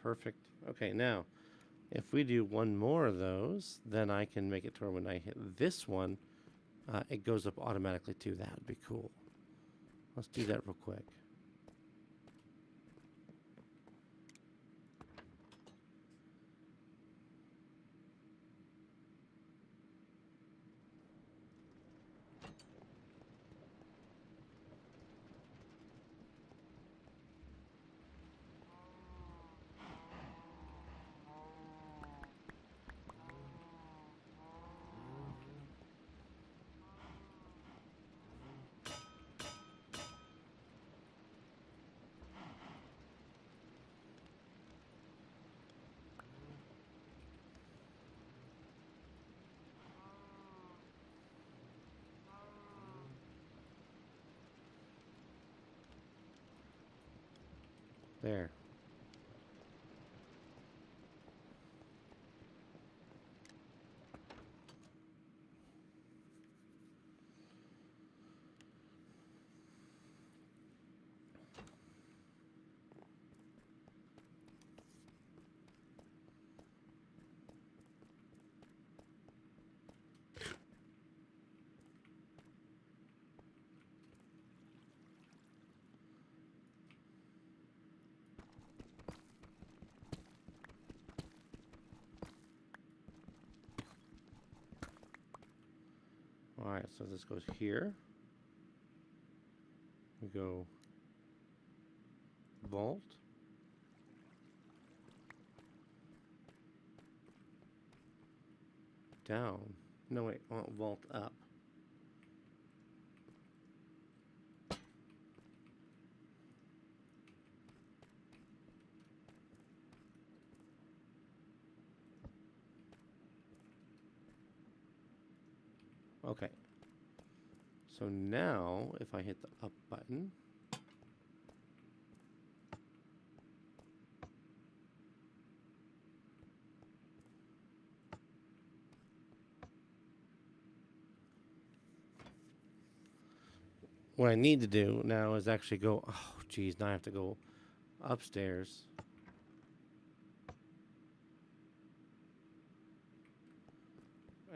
Perfect. Okay, now, if we do one more of those, then I can make it to where when I hit this one, it goes up automatically too. That would be cool. Let's do that real quick. There. All right, so this goes here. We go vault. Down. No, wait, vault up. Okay. So now, if I hit the up button, what I need to do now is actually go, oh, geez, now I have to go upstairs.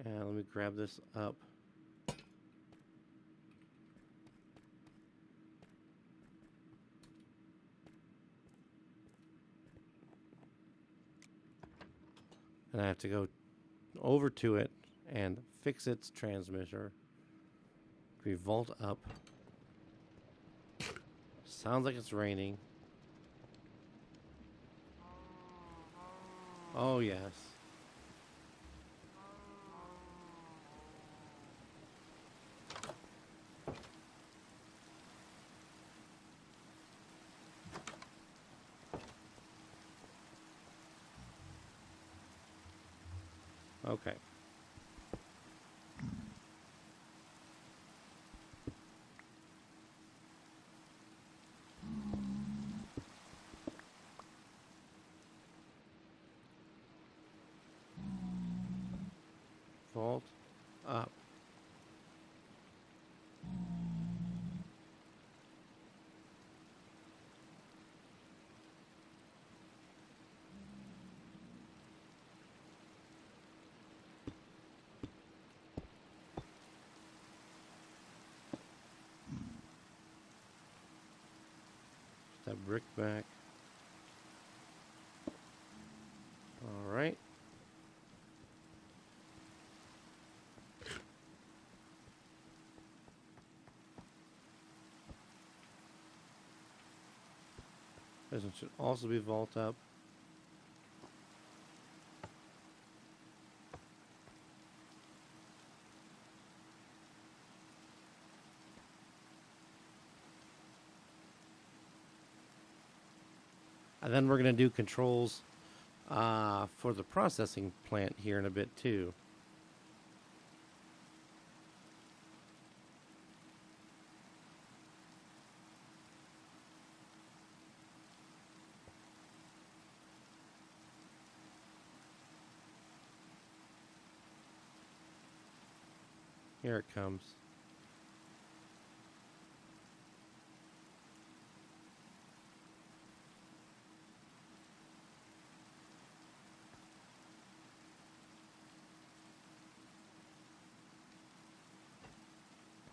And let me grab this up. And I have to go over to it and fix its transmitter. We vault up. Sounds like it's raining. Oh, yes. Okay. Vault up. That brick back. All right. This one should also be vault up. And then we're going to do controls for the processing plant here in a bit too. Here it comes.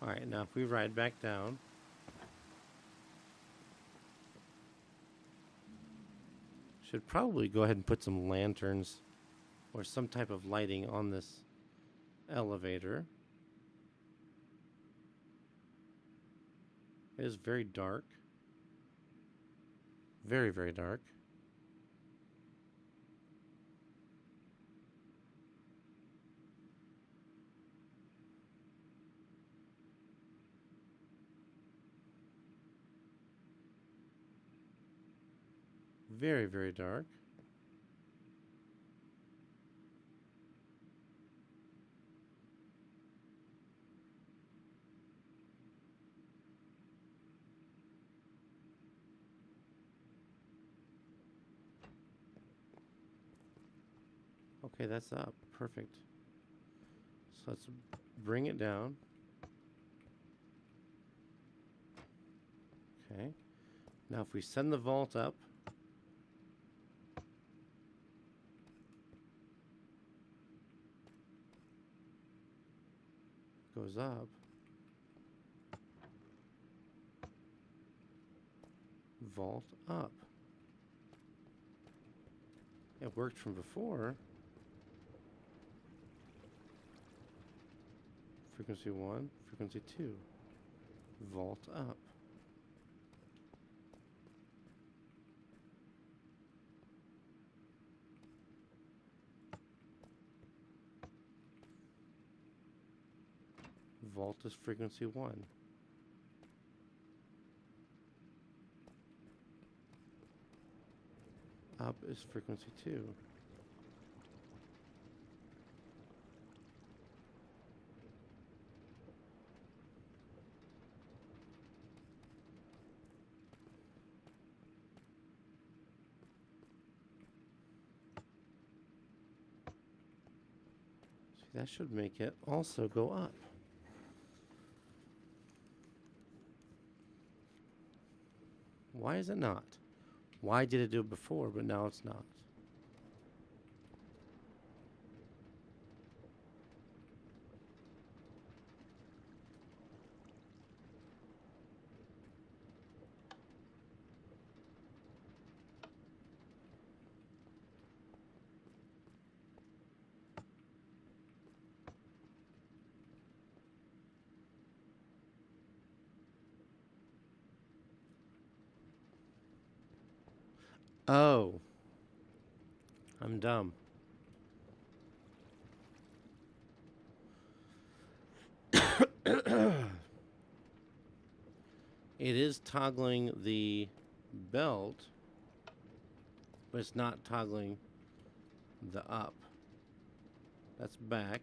All right, now if we ride back down, should probably go ahead and put some lanterns or some type of lighting on this elevator. It is very dark. Very, very dark. Very, very dark. Okay, that's up. Perfect. So let's bring it down. Okay. Now if we send the vault up, goes up, vault up. It worked from before. Frequency 1, frequency 2. Vault up. Vault is frequency 1. Up is frequency 2. See, that should make it also go up. Why is it not? Why did it do it before, but now it's not? Oh. I'm dumb. It is toggling the belt, but it's not toggling the up. That's back.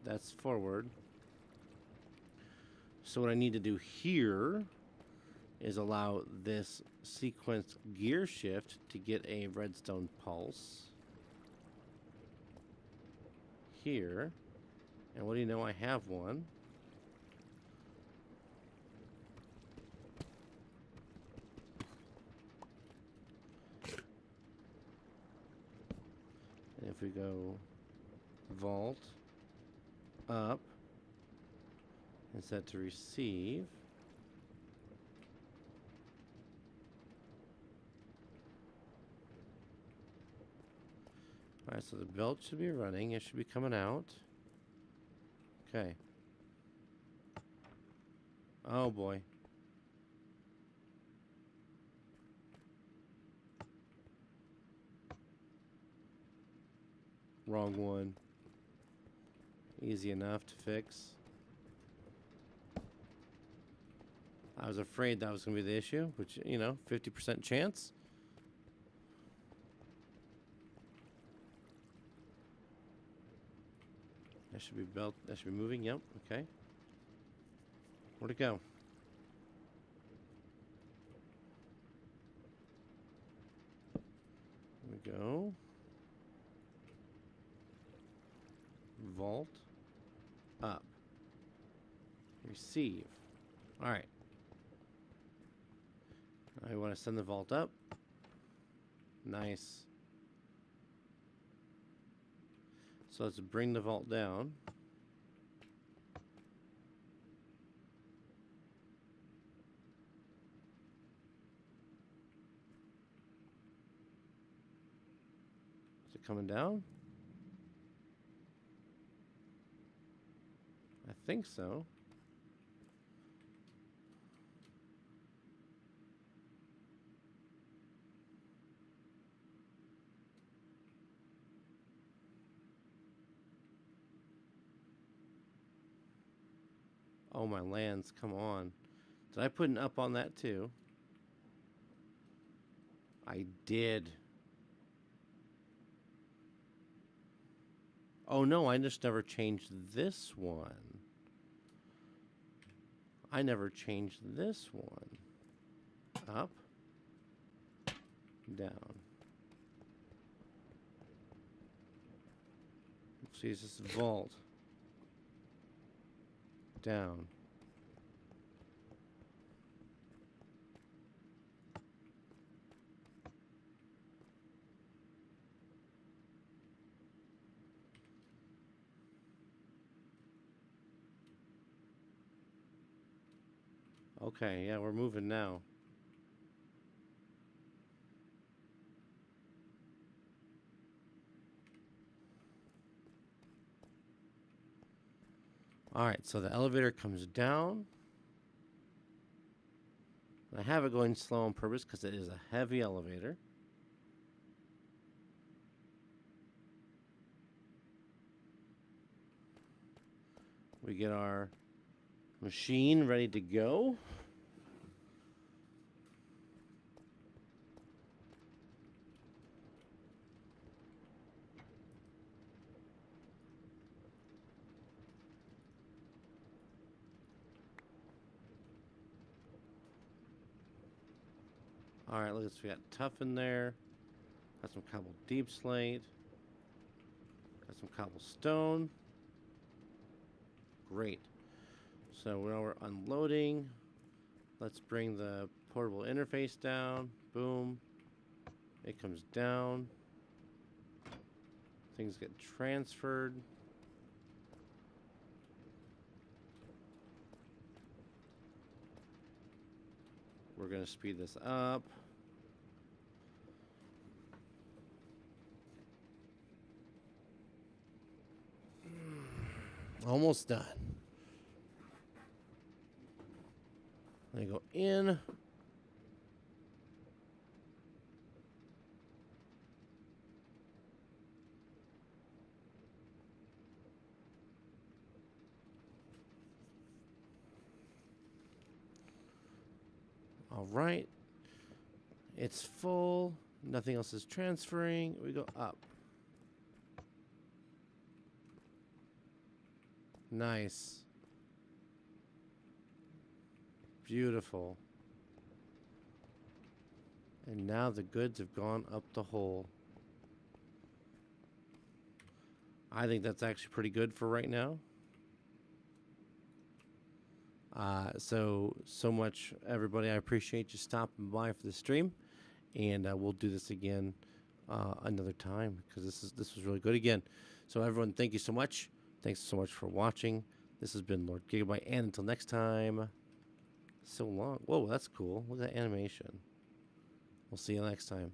That's forward. So what I need to do here is allow this sequence gear shift to get a redstone pulse. Here. And what do you know? I have one. And if we go vault up and set to receive, alright, so the belt should be running. It should be coming out. Okay. Oh boy. Wrong one. Easy enough to fix. I was afraid that was going to be the issue, which, you know, 50% chance. That should be belt. That should be moving. Yep. Okay. Where'd it go? There we go. Vault up. Receive. All right. I want to send the vault up. Nice. So let's bring the vault down. Is it coming down? I think so. Oh, my lands, come on. Did I put an up on that too? I did. Oh no, I just never changed this one. I never changed this one. Up. Down. Let's use this vault. Down. Okay, yeah, we're moving now. Alright, so the elevator comes down. I have it going slow on purpose because it is a heavy elevator. We get our machine ready to go. Alright, look, we got tough in there. Got some cobble deep slate. Got some cobblestone. Great. So now we're unloading. Let's bring the portable interface down. Boom. It comes down. Things get transferred. We're going to speed this up. Almost done. Let me go in. All right. It's full. Nothing else is transferring. We go up. Nice. Beautiful. And now the goods have gone up the hole. I think that's actually pretty good for right now. So much, everybody. I appreciate you stopping by for the stream, and we'll do this again another time because this was really good again. So everyone, thank you so much. Thanks so much for watching. This has been Lord Gigabyte, and until next time, so long. Whoa, that's cool. Look at that animation. We'll see you next time.